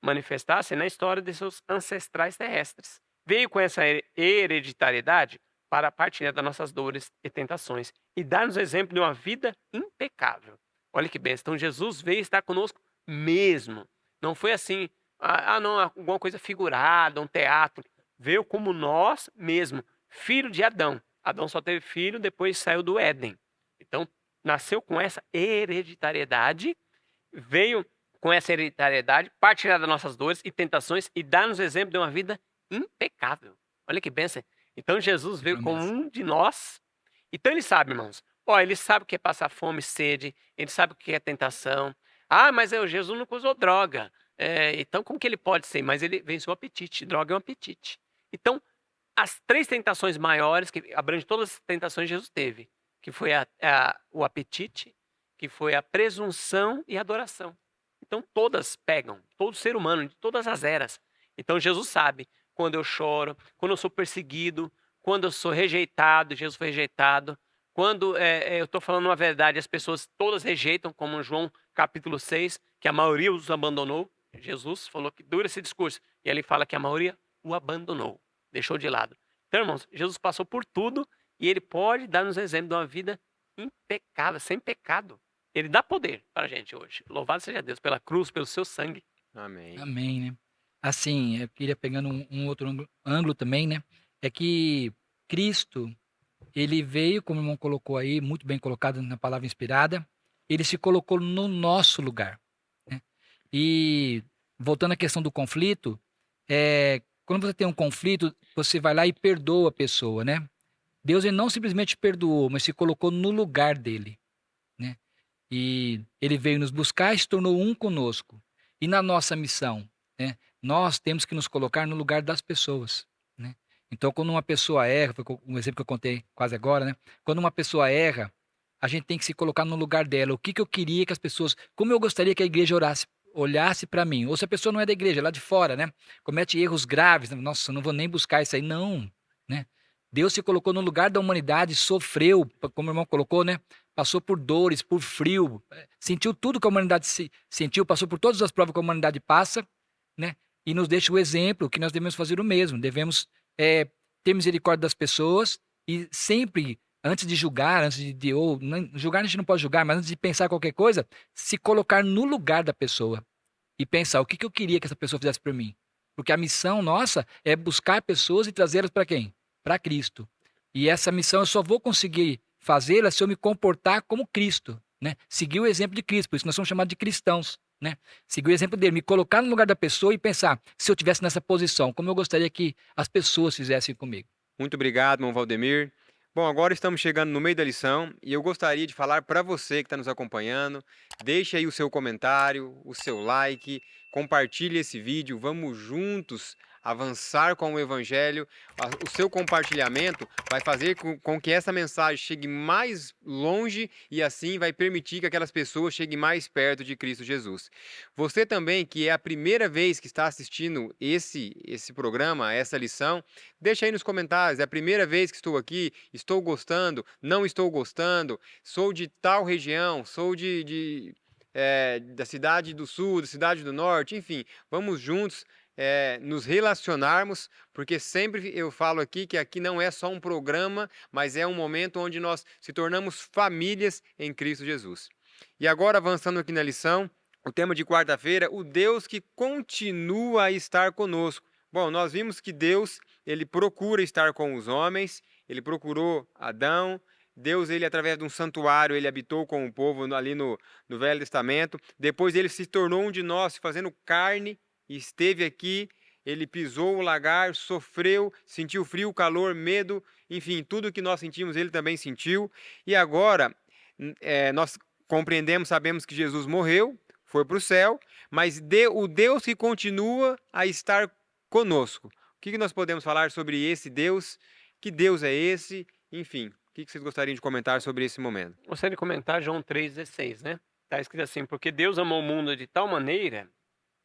manifestar-se na história de seus ancestrais terrestres. Veio com essa hereditariedade para partilhar das nossas dores e tentações e dar-nos o exemplo de uma vida impecável. Olha que bem, então Jesus veio estar conosco mesmo. Não foi assim, não, alguma coisa figurada, um teatro. Veio como nós mesmo, filho de Adão. Adão só teve filho, depois saiu do Éden. Então, nasceu com essa hereditariedade, veio com essa hereditariedade, partilhar das nossas dores e tentações e dar-nos o exemplo de uma vida impecável. Olha que bênção. Então, Jesus veio como um de nós. Então, ele sabe, irmãos. Ele sabe o que é passar fome, sede. Ele sabe o que é tentação. Mas Jesus nunca usou droga. Então, como que ele pode ser? Mas ele venceu o apetite. Droga é um apetite. Então, as 3 tentações maiores, que abrangem todas as tentações, Jesus teve. Que foi o apetite, que foi a presunção e a adoração. Então, todas pegam. Todo ser humano, de todas as eras. Então, Jesus sabe quando eu choro, quando eu sou perseguido, quando eu sou rejeitado, Jesus foi rejeitado. Quando eu estou falando uma verdade, as pessoas todas rejeitam, como João capítulo 6, que a maioria os abandonou. Jesus falou que dura esse discurso. E ele fala que a maioria o abandonou, deixou de lado. Então, irmãos, Jesus passou por tudo e ele pode dar-nos exemplo de uma vida impecável, sem pecado. Ele dá poder para a gente hoje. Louvado seja Deus pela cruz, pelo seu sangue. Amém. Amém, né? Assim, eu queria pegando um outro ângulo também, né? É que Cristo, ele veio, como o irmão colocou aí, muito bem colocado na palavra inspirada, Ele se colocou no nosso lugar, né? E voltando à questão do conflito, quando você tem um conflito, você vai lá e perdoa a pessoa, né? Deus ele não simplesmente perdoou, mas se colocou no lugar dele, né? E ele veio nos buscar e se tornou um conosco. E na nossa missão, né? Nós temos que nos colocar no lugar das pessoas, né? Então, quando uma pessoa erra, foi um exemplo que eu contei quase agora, né? Quando uma pessoa erra, a gente tem que se colocar no lugar dela. O que que eu queria que as pessoas, como eu gostaria que a igreja olhasse para mim. Ou se a pessoa não é da igreja, é lá de fora, né? Comete erros graves, né? Nossa, eu não vou nem buscar isso aí, não, né? Deus se colocou no lugar da humanidade, sofreu, como o irmão colocou, né? Passou por dores, por frio, sentiu tudo que a humanidade sentiu, passou por todas as provas que a humanidade passa, né? E nos deixa o exemplo que nós devemos fazer o mesmo. Devemos ter misericórdia das pessoas e sempre, antes de julgar, ou julgar a gente não pode julgar, mas antes de pensar qualquer coisa, se colocar no lugar da pessoa e pensar o que que eu queria que essa pessoa fizesse por mim. Porque a missão nossa é buscar pessoas e trazê-las para quem? Para Cristo. E essa missão eu só vou conseguir fazê-la se eu me comportar como Cristo, né? Seguir o exemplo de Cristo, por isso nós somos chamados de cristãos, né? Seguir o exemplo dele, me colocar no lugar da pessoa e pensar, se eu tivesse nessa posição, como eu gostaria que as pessoas fizessem comigo. Muito obrigado, irmão Valdemir. Bom, agora estamos chegando no meio da lição e eu gostaria de falar para você que está nos acompanhando. Deixe aí o seu comentário, o seu like, compartilhe esse vídeo. Vamos juntos avançar com o Evangelho. O seu compartilhamento vai fazer com que essa mensagem chegue mais longe e assim vai permitir que aquelas pessoas cheguem mais perto de Cristo Jesus. Você também, que é a primeira vez que está assistindo esse programa, essa lição, deixa aí nos comentários, é a primeira vez que estou aqui, estou gostando, não estou gostando, sou de tal região, sou da cidade do sul, da cidade do norte, enfim, vamos juntos nos relacionarmos, porque sempre eu falo aqui que aqui não é só um programa, mas é um momento onde nós se tornamos famílias em Cristo Jesus. E agora, avançando aqui na lição, o tema de quarta-feira, o Deus que continua a estar conosco. Bom, nós vimos que Deus, ele procura estar com os homens, ele procurou Adão, Deus, ele através de um santuário, ele habitou com o povo ali no Velho Testamento, depois ele se tornou um de nós, fazendo carne, e esteve aqui, ele pisou o lagar, sofreu, sentiu frio, calor, medo, enfim, tudo que nós sentimos, ele também sentiu, e agora nós compreendemos, sabemos que Jesus morreu, foi para o céu, mas o Deus que continua a estar conosco. O que nós podemos falar sobre esse Deus? Que Deus é esse? Enfim, o que vocês gostariam de comentar sobre esse momento? Gostaria de comentar João 3,16, né? Está escrito assim, porque Deus amou o mundo de tal maneira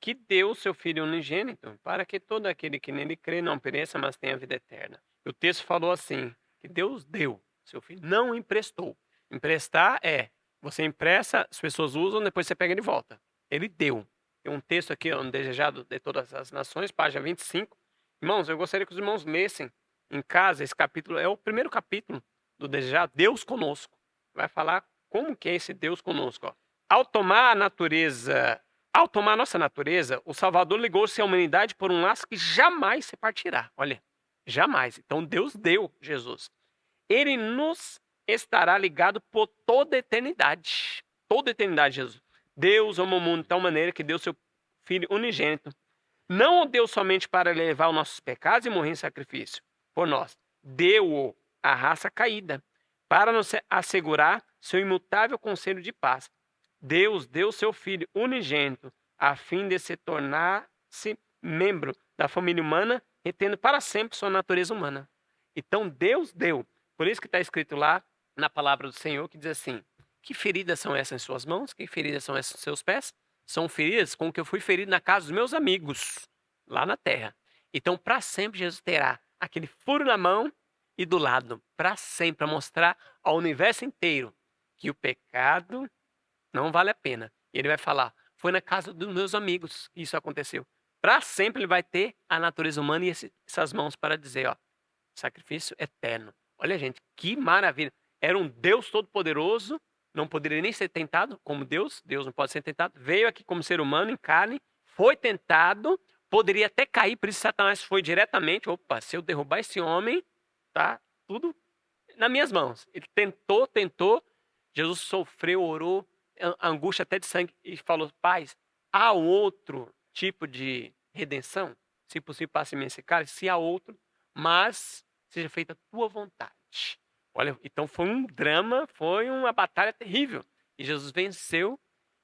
que deu o seu Filho unigênito para que todo aquele que nele crê não pereça, mas tenha vida eterna. O texto falou assim, que Deus deu seu Filho, não emprestou. Emprestar você empresta, as pessoas usam, depois você pega de volta. Ele deu. Tem um texto aqui, um desejado de todas as nações, página 25. Irmãos, eu gostaria que os irmãos lessem em casa esse capítulo. É o primeiro capítulo do desejado, Deus conosco. Vai falar como que é esse Deus conosco. Ó. Ao tomar a nossa natureza, o Salvador ligou-se à humanidade por um laço que jamais se partirá. Olha, jamais. Então Deus deu Jesus. Ele nos estará ligado por toda a eternidade. Toda a eternidade, Jesus. Deus amou o mundo de tal maneira que deu seu Filho unigênito. Não o deu somente para levar os nossos pecados e morrer em sacrifício por nós. Deu-o à raça caída, para nos assegurar seu imutável conselho de paz. Deus deu seu Filho unigênito a fim de se tornar-se membro da família humana, retendo para sempre sua natureza humana. Então Deus deu. Por isso que está escrito lá na palavra do Senhor que diz assim, que feridas são essas em suas mãos? Que feridas são essas em seus pés? São feridas com que eu fui ferido na casa dos meus amigos, lá na terra. Então, para sempre, Jesus terá aquele furo na mão e do lado, para sempre, para mostrar ao universo inteiro que o pecado não vale a pena. E ele vai falar, foi na casa dos meus amigos que isso aconteceu. Para sempre ele vai ter a natureza humana e essas mãos para dizer, ó, sacrifício eterno. Olha, gente, que maravilha. Era um Deus todo-poderoso, não poderia nem ser tentado como Deus. Deus não pode ser tentado. Veio aqui como ser humano em carne, foi tentado, poderia até cair, por isso Satanás foi diretamente, opa, se eu derrubar esse homem, tá tudo nas minhas mãos. Ele tentou, Jesus sofreu, orou, angústia até de sangue e falou: Pai, há outro tipo de redenção? Se possível, passe-me esse cálice. Se há outro, mas seja feita a tua vontade. Olha, então foi um drama, foi uma batalha terrível. E Jesus venceu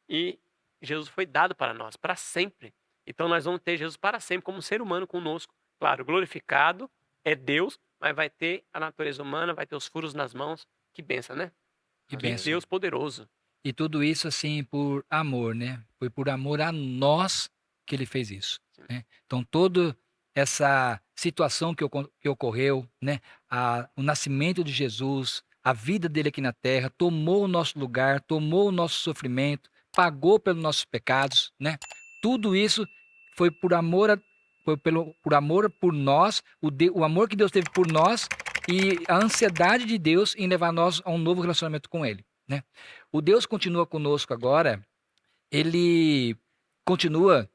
e Jesus foi dado para nós, para sempre. Então nós vamos ter Jesus para sempre como ser humano conosco. Claro, glorificado, é Deus, mas vai ter a natureza humana, vai ter os furos nas mãos. Que bênção, né? Que Que bênção. Deus poderoso. E tudo isso, assim, por amor, né? Foi por amor a nós que ele fez isso, né? Então, toda essa situação que ocorreu, né? O nascimento de Jesus, a vida dele aqui na terra, tomou o nosso lugar, tomou o nosso sofrimento, pagou pelos nossos pecados, né? Tudo isso foi por amor, por amor por nós, o amor que Deus teve por nós e a ansiedade de Deus em levar nós a um novo relacionamento com ele, né? O Deus continua conosco agora, ele continua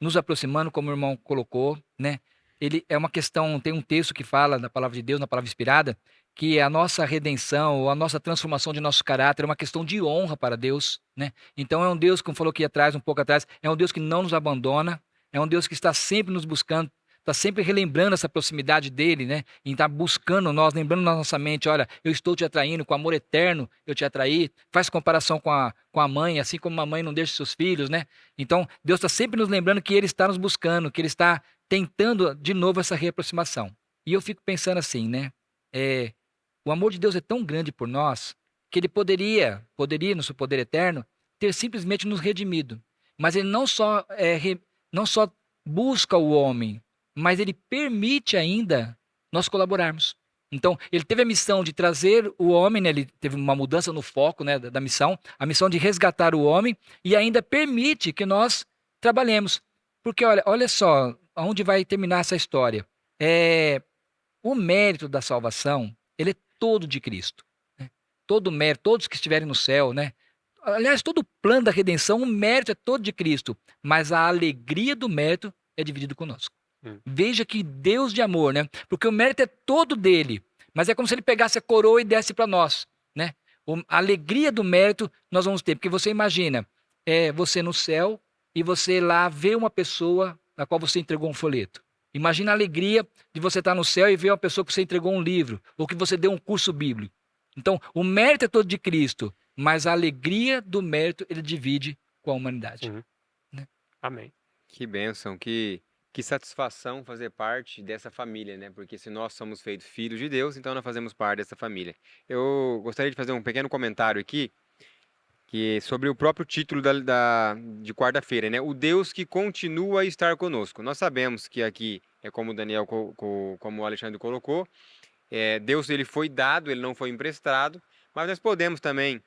nos aproximando, como o irmão colocou, né? Ele é uma questão, tem um texto que fala da palavra de Deus, na palavra inspirada, que a nossa redenção, ou a nossa transformação de nosso caráter é uma questão de honra para Deus, né? Então é um Deus, como falou aqui atrás, um pouco atrás, é um Deus que não nos abandona, é um Deus que está sempre nos buscando, está sempre relembrando essa proximidade dele, né? E está buscando nós, lembrando na nossa mente, olha, eu estou te atraindo, com amor eterno eu te atraí. Faz comparação com a mãe, assim como uma mãe não deixa seus filhos, né? Então, Deus está sempre nos lembrando que ele está nos buscando, que ele está tentando de novo essa reaproximação. E eu fico pensando assim, né? O amor de Deus é tão grande por nós que ele poderia, no seu poder eterno, ter simplesmente nos redimido. Mas ele não só busca o homem, mas ele permite ainda nós colaborarmos. Então, ele teve a missão de trazer o homem, né? Ele teve uma mudança no foco, né, da missão, a missão de resgatar o homem, e ainda permite que nós trabalhemos. Porque, olha só, aonde vai terminar essa história. O mérito da salvação, ele é todo de Cristo, né? Todo o mérito, todos que estiverem no céu, né? Aliás, todo o plano da redenção, o mérito é todo de Cristo, mas a alegria do mérito é dividido conosco. Veja que Deus de amor, né? Porque o mérito é todo dele, mas é como se ele pegasse a coroa e desse para nós, né? A alegria do mérito nós vamos ter, porque você imagina, você no céu e você lá vê uma pessoa na qual você entregou um folheto. Imagina a alegria de você estar no céu e ver uma pessoa que você entregou um livro, ou que você deu um curso bíblico. Então, o mérito é todo de Cristo, mas a alegria do mérito ele divide com a humanidade. Né? Amém. Que bênção, que satisfação fazer parte dessa família, né? Porque se nós somos feitos filhos de Deus, então nós fazemos parte dessa família. Eu gostaria de fazer um pequeno comentário aqui, que sobre o próprio título de quarta-feira, né? O Deus que continua a estar conosco. Nós sabemos que aqui é como o Daniel, como o Alexandre colocou, Deus ele foi dado, ele não foi emprestado, mas nós podemos também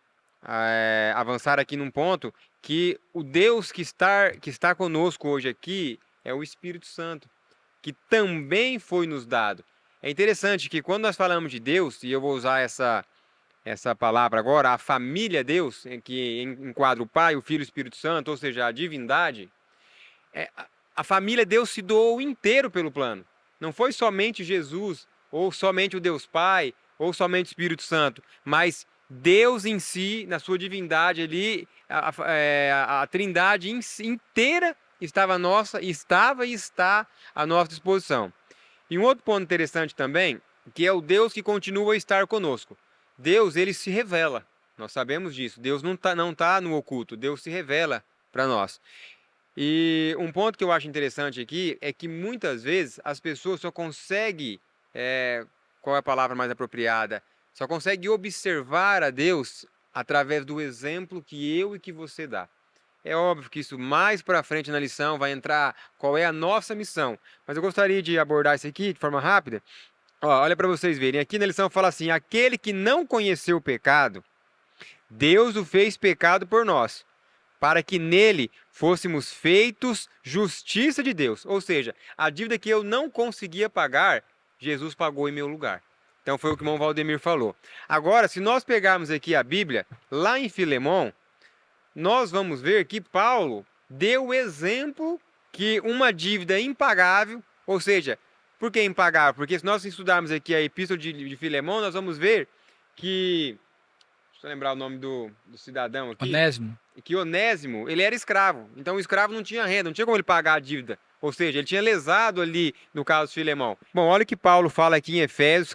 avançar aqui num ponto que o Deus que está conosco hoje aqui é o Espírito Santo, que também foi nos dado. É interessante que quando nós falamos de Deus, e eu vou usar essa palavra agora, a família Deus, que enquadra o Pai, o Filho e o Espírito Santo, ou seja, a divindade, a família Deus se doou inteiro pelo plano. Não foi somente Jesus, ou somente o Deus Pai, ou somente o Espírito Santo, mas Deus em si, na sua divindade ali, a trindade inteira estava e está à nossa disposição. E um outro ponto interessante também, que é o Deus que continua a estar conosco. Deus, ele se revela, nós sabemos disso. Deus não tá no oculto, Deus se revela para nós. E um ponto que eu acho interessante aqui é que muitas vezes as pessoas só conseguem, qual é a palavra mais apropriada? Só conseguem observar a Deus através do exemplo que eu e que você dá. É óbvio que isso mais para frente na lição vai entrar qual é a nossa missão. Mas eu gostaria de abordar isso aqui de forma rápida. Olha para vocês verem. Aqui na lição fala assim: aquele que não conheceu o pecado, Deus o fez pecado por nós, para que nele fôssemos feitos justiça de Deus. Ou seja, a dívida que eu não conseguia pagar, Jesus pagou em meu lugar. Então foi o que o irmão Valdemir falou. Agora, se nós pegarmos aqui a Bíblia, lá em Filemão, nós vamos ver que Paulo deu o exemplo que uma dívida impagável, ou seja, por que impagável? Porque se nós estudarmos aqui a Epístola de Filemão, nós vamos ver que deixa eu lembrar o nome do cidadão aqui. Onésimo. Que Onésimo, ele era escravo. Então o escravo não tinha renda, não tinha como ele pagar a dívida. Ou seja, ele tinha lesado ali, no caso de Filemão. Bom, olha o que Paulo fala aqui em Efésios,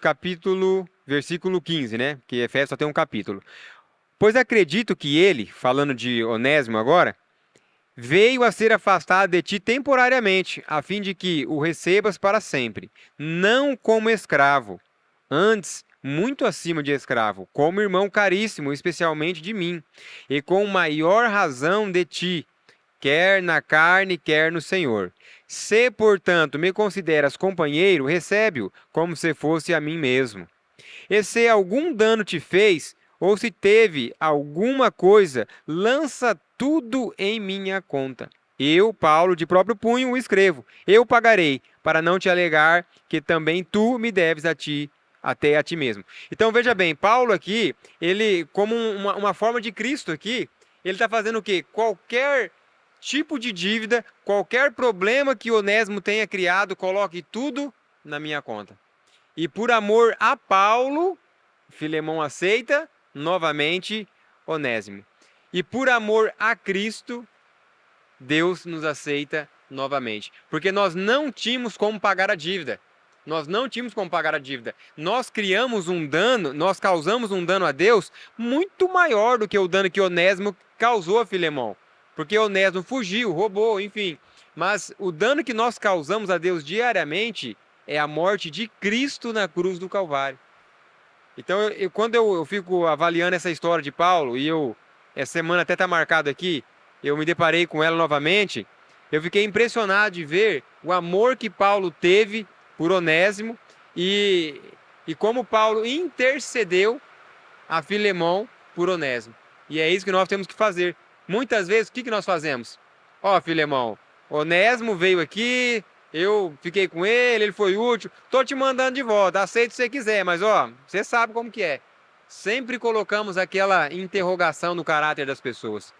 versículo 15, né? Que Efésios só tem um capítulo. Pois acredito que ele, falando de Onésimo agora, veio a ser afastado de ti temporariamente, a fim de que o recebas para sempre, não como escravo, antes muito acima de escravo, como irmão caríssimo, especialmente de mim, e com maior razão de ti, quer na carne, quer no Senhor. Se, portanto, me consideras companheiro, recebe-o como se fosse a mim mesmo. E se algum dano te fez, ou se teve alguma coisa, lança tudo em minha conta. Eu, Paulo, de próprio punho, o escrevo. Eu pagarei, para não te alegar que também tu me deves a ti, até a ti mesmo. Então, veja bem, Paulo aqui, ele, como uma forma de Cristo aqui, ele está fazendo o quê? Qualquer tipo de dívida, qualquer problema que Onésimo tenha criado, coloque tudo na minha conta. E por amor a Paulo, Filemão aceita novamente Onésimo. E por amor a Cristo, Deus nos aceita novamente. Porque nós não tínhamos como pagar a dívida. Nós não tínhamos como pagar a dívida. Nós criamos um dano, nós causamos um dano a Deus muito maior do que o dano que Onésimo causou a Filemão. Porque Onésimo fugiu, roubou, enfim. Mas o dano que nós causamos a Deus diariamente é a morte de Cristo na cruz do Calvário. Então, quando eu fico avaliando essa história de Paulo, e essa semana até está marcado aqui, eu me deparei com ela novamente, eu fiquei impressionado de ver o amor que Paulo teve por Onésimo e como Paulo intercedeu a Filemão por Onésimo. E é isso que nós temos que fazer. Muitas vezes, o que nós fazemos? Ó, Filemão, Onésimo veio aqui, eu fiquei com ele foi útil, tô te mandando de volta, aceita se você quiser, mas ó, você sabe como que é. Sempre colocamos aquela interrogação no caráter das pessoas.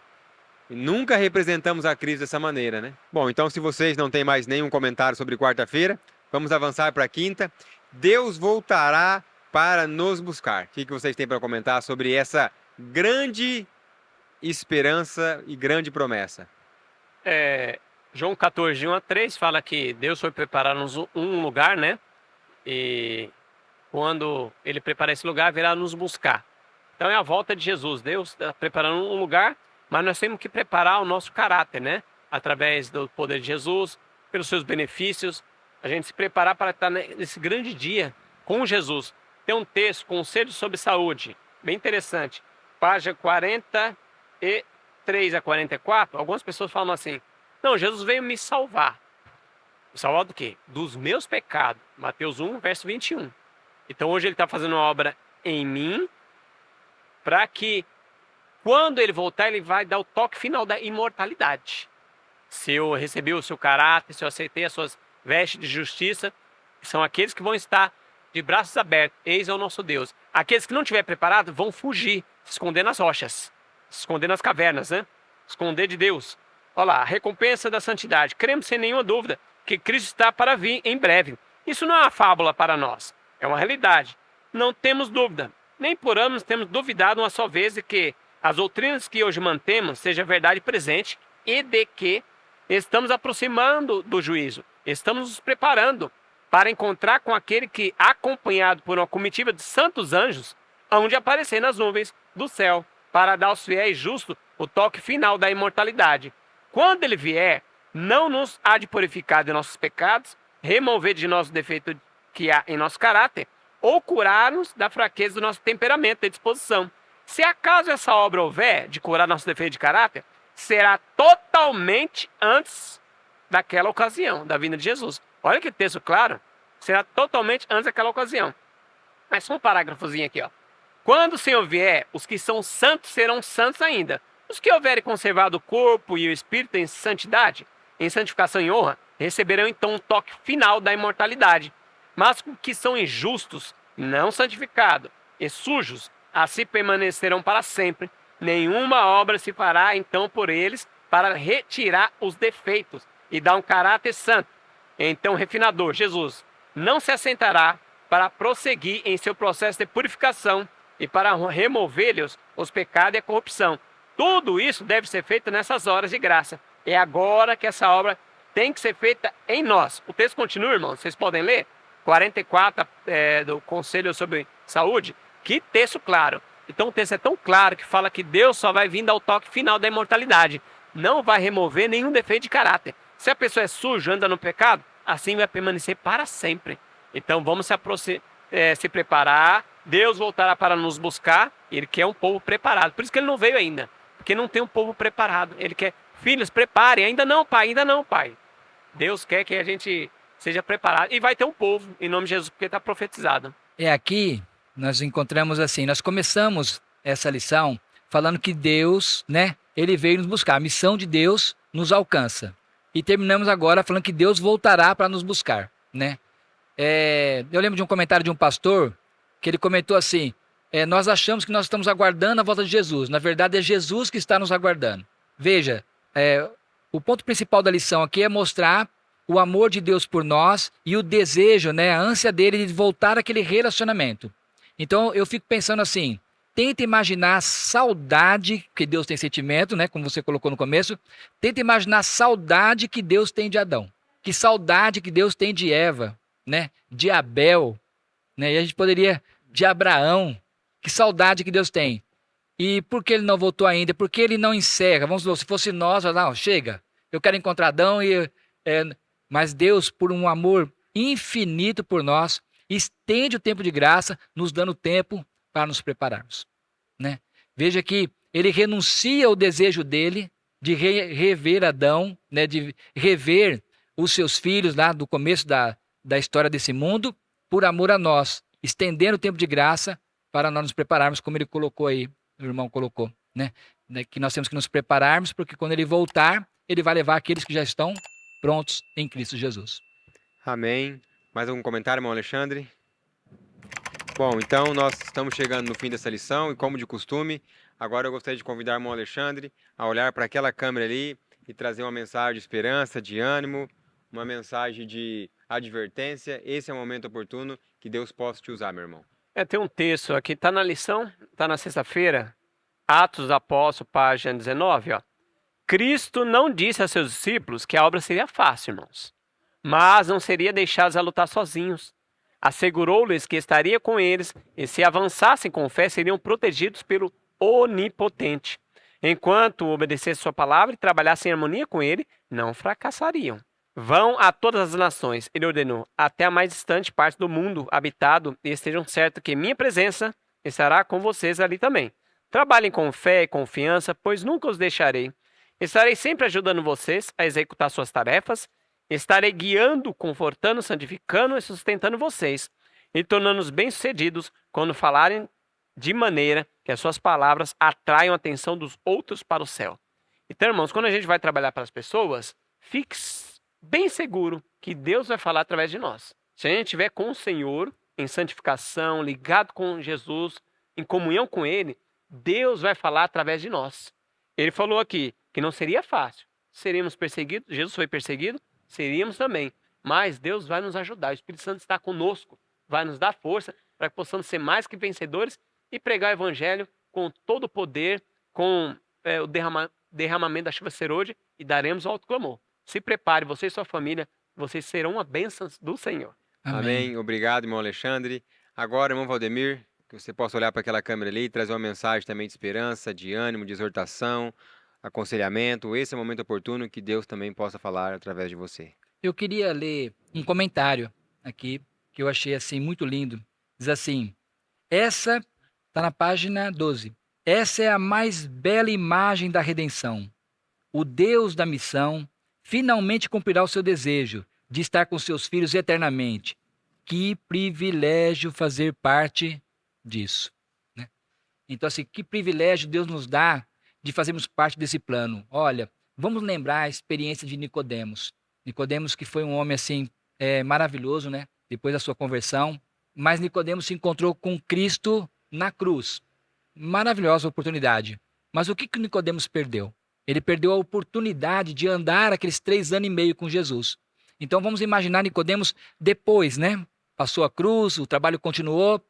E nunca representamos a Cristo dessa maneira, né? Bom, então se vocês não têm mais nenhum comentário sobre quarta-feira, vamos avançar para a quinta. Deus voltará para nos buscar. O que vocês têm para comentar sobre essa grande esperança e grande promessa? João 14, 1-3 fala que Deus foi preparar-nos um lugar, né? E quando Ele preparar esse lugar, virá nos buscar. Então é a volta de Jesus. Deus está preparando um lugar, mas nós temos que preparar o nosso caráter, né? Através do poder de Jesus, pelos seus benefícios. A gente se preparar para estar nesse grande dia com Jesus. Tem um texto, Conselho sobre Saúde, bem interessante. Página 43 a 44, algumas pessoas falam assim, não, Jesus veio me salvar. Me salvar do quê? Dos meus pecados. Mateus 1, verso 21. Então hoje ele está fazendo uma obra em mim, para que quando ele voltar, ele vai dar o toque final da imortalidade. Se eu recebi o seu caráter, se eu aceitei as suas vestes de justiça, são aqueles que vão estar de braços abertos. Eis é o nosso Deus. Aqueles que não estiver preparado vão fugir, se esconder nas rochas, se esconder nas cavernas, né? Esconder de Deus. Olha lá, a recompensa da santidade. Cremos sem nenhuma dúvida que Cristo está para vir em breve. Isso não é uma fábula para nós, é uma realidade. Não temos dúvida, nem por anos temos duvidado uma só vez de que as doutrinas que hoje mantemos seja verdade presente e de que estamos aproximando do juízo. Estamos nos preparando para encontrar com aquele que, acompanhado por uma comitiva de santos anjos, hão de aparecer nas nuvens do céu para dar aos fiéis justos o toque final da imortalidade. Quando ele vier, não nos há de purificar de nossos pecados, remover de nós o defeito que há em nosso caráter, ou curar-nos da fraqueza do nosso temperamento e disposição. Se acaso essa obra houver de curar nosso defeito de caráter, será totalmente antes daquela ocasião, da vinda de Jesus. Olha que texto claro, será totalmente antes daquela ocasião. Mas só um parágrafozinho aqui, ó. Quando o Senhor vier, os que são santos serão santos ainda. Os que houverem conservado o corpo e o espírito em santidade, em santificação e honra, receberão então o toque final da imortalidade. Mas os que são injustos, não santificados e sujos, assim permanecerão para sempre. Nenhuma obra se fará então por eles para retirar os defeitos e dar um caráter santo. Então o refinador, Jesus, não se assentará para prosseguir em seu processo de purificação e para remover-lhes os pecados e a corrupção. Tudo isso deve ser feito nessas horas de graça. É agora que essa obra tem que ser feita em nós. O texto continua, irmãos, vocês podem ler? 44 do Conselho sobre Saúde. Que texto claro. Então o texto é tão claro que fala que Deus só vai vir ao toque final da imortalidade. Não vai remover nenhum defeito de caráter. Se a pessoa é suja, anda no pecado, assim vai permanecer para sempre. Então vamos se preparar. Deus voltará para nos buscar. Ele quer um povo preparado. Por isso que ele não veio ainda. Porque não tem um povo preparado. Ele quer, filhos, preparem. Ainda não, pai. Deus quer que a gente seja preparado. E vai ter um povo, em nome de Jesus, porque está profetizado. Aqui nós encontramos assim, nós começamos essa lição falando que Deus, né, ele veio nos buscar. A missão de Deus nos alcança. E terminamos agora falando que Deus voltará para nos buscar, né? Eu lembro de um comentário de um pastor que ele comentou assim, nós achamos que nós estamos aguardando a volta de Jesus. Na verdade, é Jesus que está nos aguardando. Veja, o ponto principal da lição aqui é mostrar o amor de Deus por nós e o desejo, né, a ânsia dele de voltar àquele relacionamento. Então, eu fico pensando assim, tenta imaginar a saudade, que Deus tem sentimento, né, como você colocou no começo, tenta imaginar a saudade que Deus tem de Adão, que saudade que Deus tem de Eva, né, de Abel, né, e a gente poderia, de Abraão, que saudade que Deus tem. E por que ele não voltou ainda? Por que ele não encerra? Vamos dizer, se fosse nós, não, chega, eu quero encontrar Adão, mas Deus, por um amor infinito por nós, estende o tempo de graça, nos dando tempo para nos prepararmos, né? Veja que ele renuncia ao desejo dele de rever Adão, né, de rever os seus filhos lá do começo da história desse mundo, por amor a nós, estendendo o tempo de graça para nós nos prepararmos, como ele colocou aí, o irmão colocou, né? Que nós temos que nos prepararmos, porque quando ele voltar, ele vai levar aqueles que já estão prontos em Cristo Jesus. Amém. Mais algum comentário, irmão Alexandre? Bom, então nós estamos chegando no fim dessa lição e, como de costume, agora eu gostaria de convidar o irmão Alexandre a olhar para aquela câmera ali e trazer uma mensagem de esperança, de ânimo, uma mensagem de advertência. Esse é o momento oportuno que Deus possa te usar, meu irmão. Tem um texto aqui, está na lição, está na sexta-feira, Atos dos Apóstolos, página 19, ó. Cristo não disse a seus discípulos que a obra seria fácil, irmãos, mas não seria deixá-los a lutar sozinhos. Assegurou-lhes que estaria com eles e, se avançassem com fé, seriam protegidos pelo Onipotente. Enquanto obedecessem sua palavra e trabalhassem em harmonia com ele, não fracassariam. Vão a todas as nações, ele ordenou, até a mais distante parte do mundo habitado, e estejam certos que minha presença estará com vocês ali também. Trabalhem com fé e confiança, pois nunca os deixarei. Estarei sempre ajudando vocês a executar suas tarefas. Estarei guiando, confortando, santificando e sustentando vocês, e tornando-os bem-sucedidos quando falarem de maneira que as suas palavras atraiam a atenção dos outros para o céu. Então, irmãos, quando a gente vai trabalhar para as pessoas, fique bem seguro que Deus vai falar através de nós. Se a gente estiver com o Senhor, em santificação, ligado com Jesus, em comunhão com Ele, Deus vai falar através de nós. Ele falou aqui que não seria fácil. Seríamos perseguidos, Jesus foi perseguido, seríamos também. Mas Deus vai nos ajudar. O Espírito Santo está conosco, vai nos dar força para que possamos ser mais que vencedores e pregar o Evangelho com todo o poder, com o derramamento da chuva serôdia, e daremos o alto clamor. Se prepare, você e sua família, vocês serão uma bênção do Senhor. Amém. Obrigado, irmão Alexandre. Agora, irmão Valdemir, que você possa olhar para aquela câmera ali e trazer uma mensagem também de esperança, de ânimo, de exortação, aconselhamento. Esse é o momento oportuno que Deus também possa falar através de você. Eu queria ler um comentário aqui que eu achei assim muito lindo. Diz assim: essa está na página 12. Essa é a mais bela imagem da redenção. O Deus da missão finalmente cumprirá o seu desejo de estar com seus filhos eternamente. Que privilégio fazer parte disso, né? Então, assim, que privilégio Deus nos dá de fazermos parte desse plano. Olha, vamos lembrar a experiência de Nicodemos. Nicodemos, que foi um homem assim maravilhoso, né? Depois da sua conversão, mas Nicodemos se encontrou com Cristo na cruz. Maravilhosa oportunidade. Mas o que Nicodemos perdeu? Ele perdeu a oportunidade de andar aqueles 3 anos e meio com Jesus. Então vamos imaginar Nicodemos depois, né? Passou a cruz, o trabalho continuou,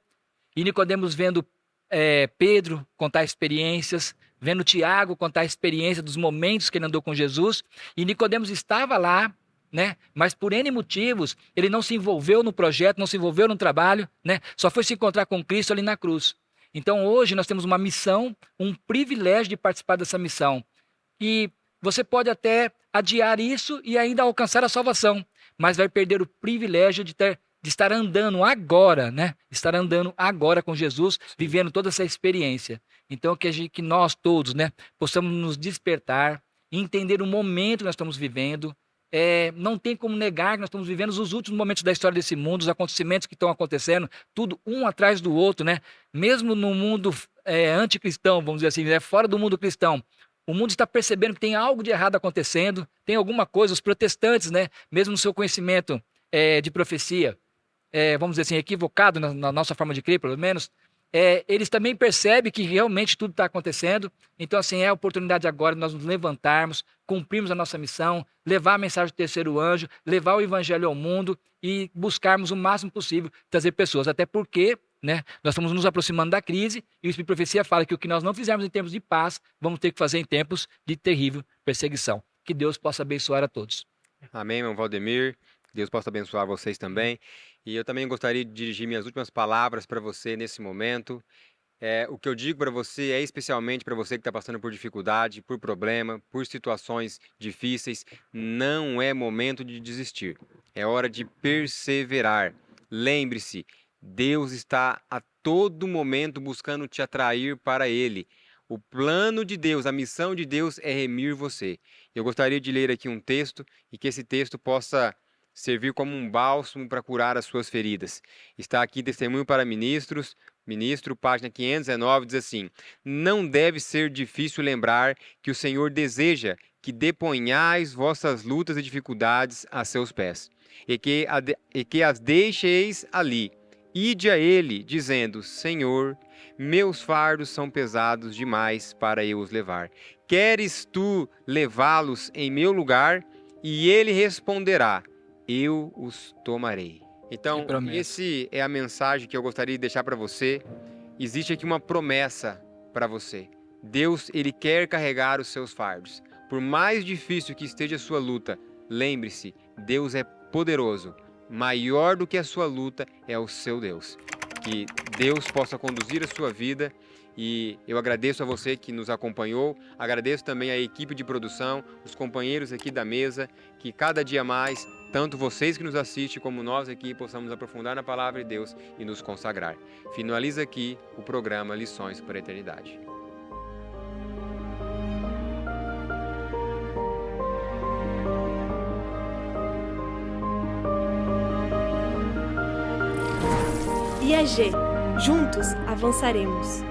e Nicodemos vendo Pedro contar experiências, vendo Tiago contar a experiência dos momentos que ele andou com Jesus, e Nicodemos estava lá, né? Mas por N motivos, ele não se envolveu no projeto, não se envolveu no trabalho, né? Só foi se encontrar com Cristo ali na cruz. Então hoje nós temos uma missão, um privilégio de participar dessa missão. E você pode até adiar isso e ainda alcançar a salvação, mas vai perder o privilégio de estar andando agora, né? Estar andando agora com Jesus, vivendo toda essa experiência. Então que nós todos, né, possamos nos despertar, entender o momento que nós estamos vivendo. Não tem como negar que nós estamos vivendo os últimos momentos da história desse mundo, os acontecimentos que estão acontecendo, tudo um atrás do outro, né? Mesmo no mundo anticristão, vamos dizer assim, fora do mundo cristão, o mundo está percebendo que tem algo de errado acontecendo, tem alguma coisa, os protestantes, né, mesmo no seu conhecimento de profecia, vamos dizer assim, equivocado na nossa forma de crer, pelo menos, eles também percebem que realmente tudo está acontecendo. Então, assim, é a oportunidade agora de nós nos levantarmos, cumprirmos a nossa missão, levar a mensagem do terceiro anjo, levar o evangelho ao mundo e buscarmos o máximo possível trazer pessoas. Até porque, né, nós estamos nos aproximando da crise e o Espírito de Profecia fala que o que nós não fizermos em tempos de paz, vamos ter que fazer em tempos de terrível perseguição. Que Deus possa abençoar a todos. Amém, irmão Valdemir. Deus possa abençoar vocês também. E eu também gostaria de dirigir minhas últimas palavras para você nesse momento. O que eu digo para você é especialmente para você que está passando por dificuldade, por problema, por situações difíceis. Não é momento de desistir. É hora de perseverar. Lembre-se, Deus está a todo momento buscando te atrair para Ele. O plano de Deus, a missão de Deus é remir você. Eu gostaria de ler aqui um texto e que esse texto possa servir como um bálsamo para curar as suas feridas. Está aqui Testemunho para Ministros, página 519, diz assim: não deve ser difícil lembrar que o Senhor deseja que deponhais vossas lutas e dificuldades a seus pés, e que as deixeis ali. Ide a Ele, dizendo: Senhor, meus fardos são pesados demais para eu os levar. Queres tu levá-los em meu lugar? E Ele responderá: eu os tomarei. Então, essa é a mensagem que eu gostaria de deixar para você. Existe aqui uma promessa para você. Deus, Ele quer carregar os seus fardos. Por mais difícil que esteja a sua luta, lembre-se, Deus é poderoso. Maior do que a sua luta é o seu Deus. Que Deus possa conduzir a sua vida. E eu agradeço a você que nos acompanhou, agradeço também à equipe de produção, os companheiros aqui da mesa, que cada dia mais, tanto vocês que nos assistem como nós aqui, possamos aprofundar na Palavra de Deus e nos consagrar. Finaliza aqui o programa Lições para a Eternidade. IAG. Juntos avançaremos.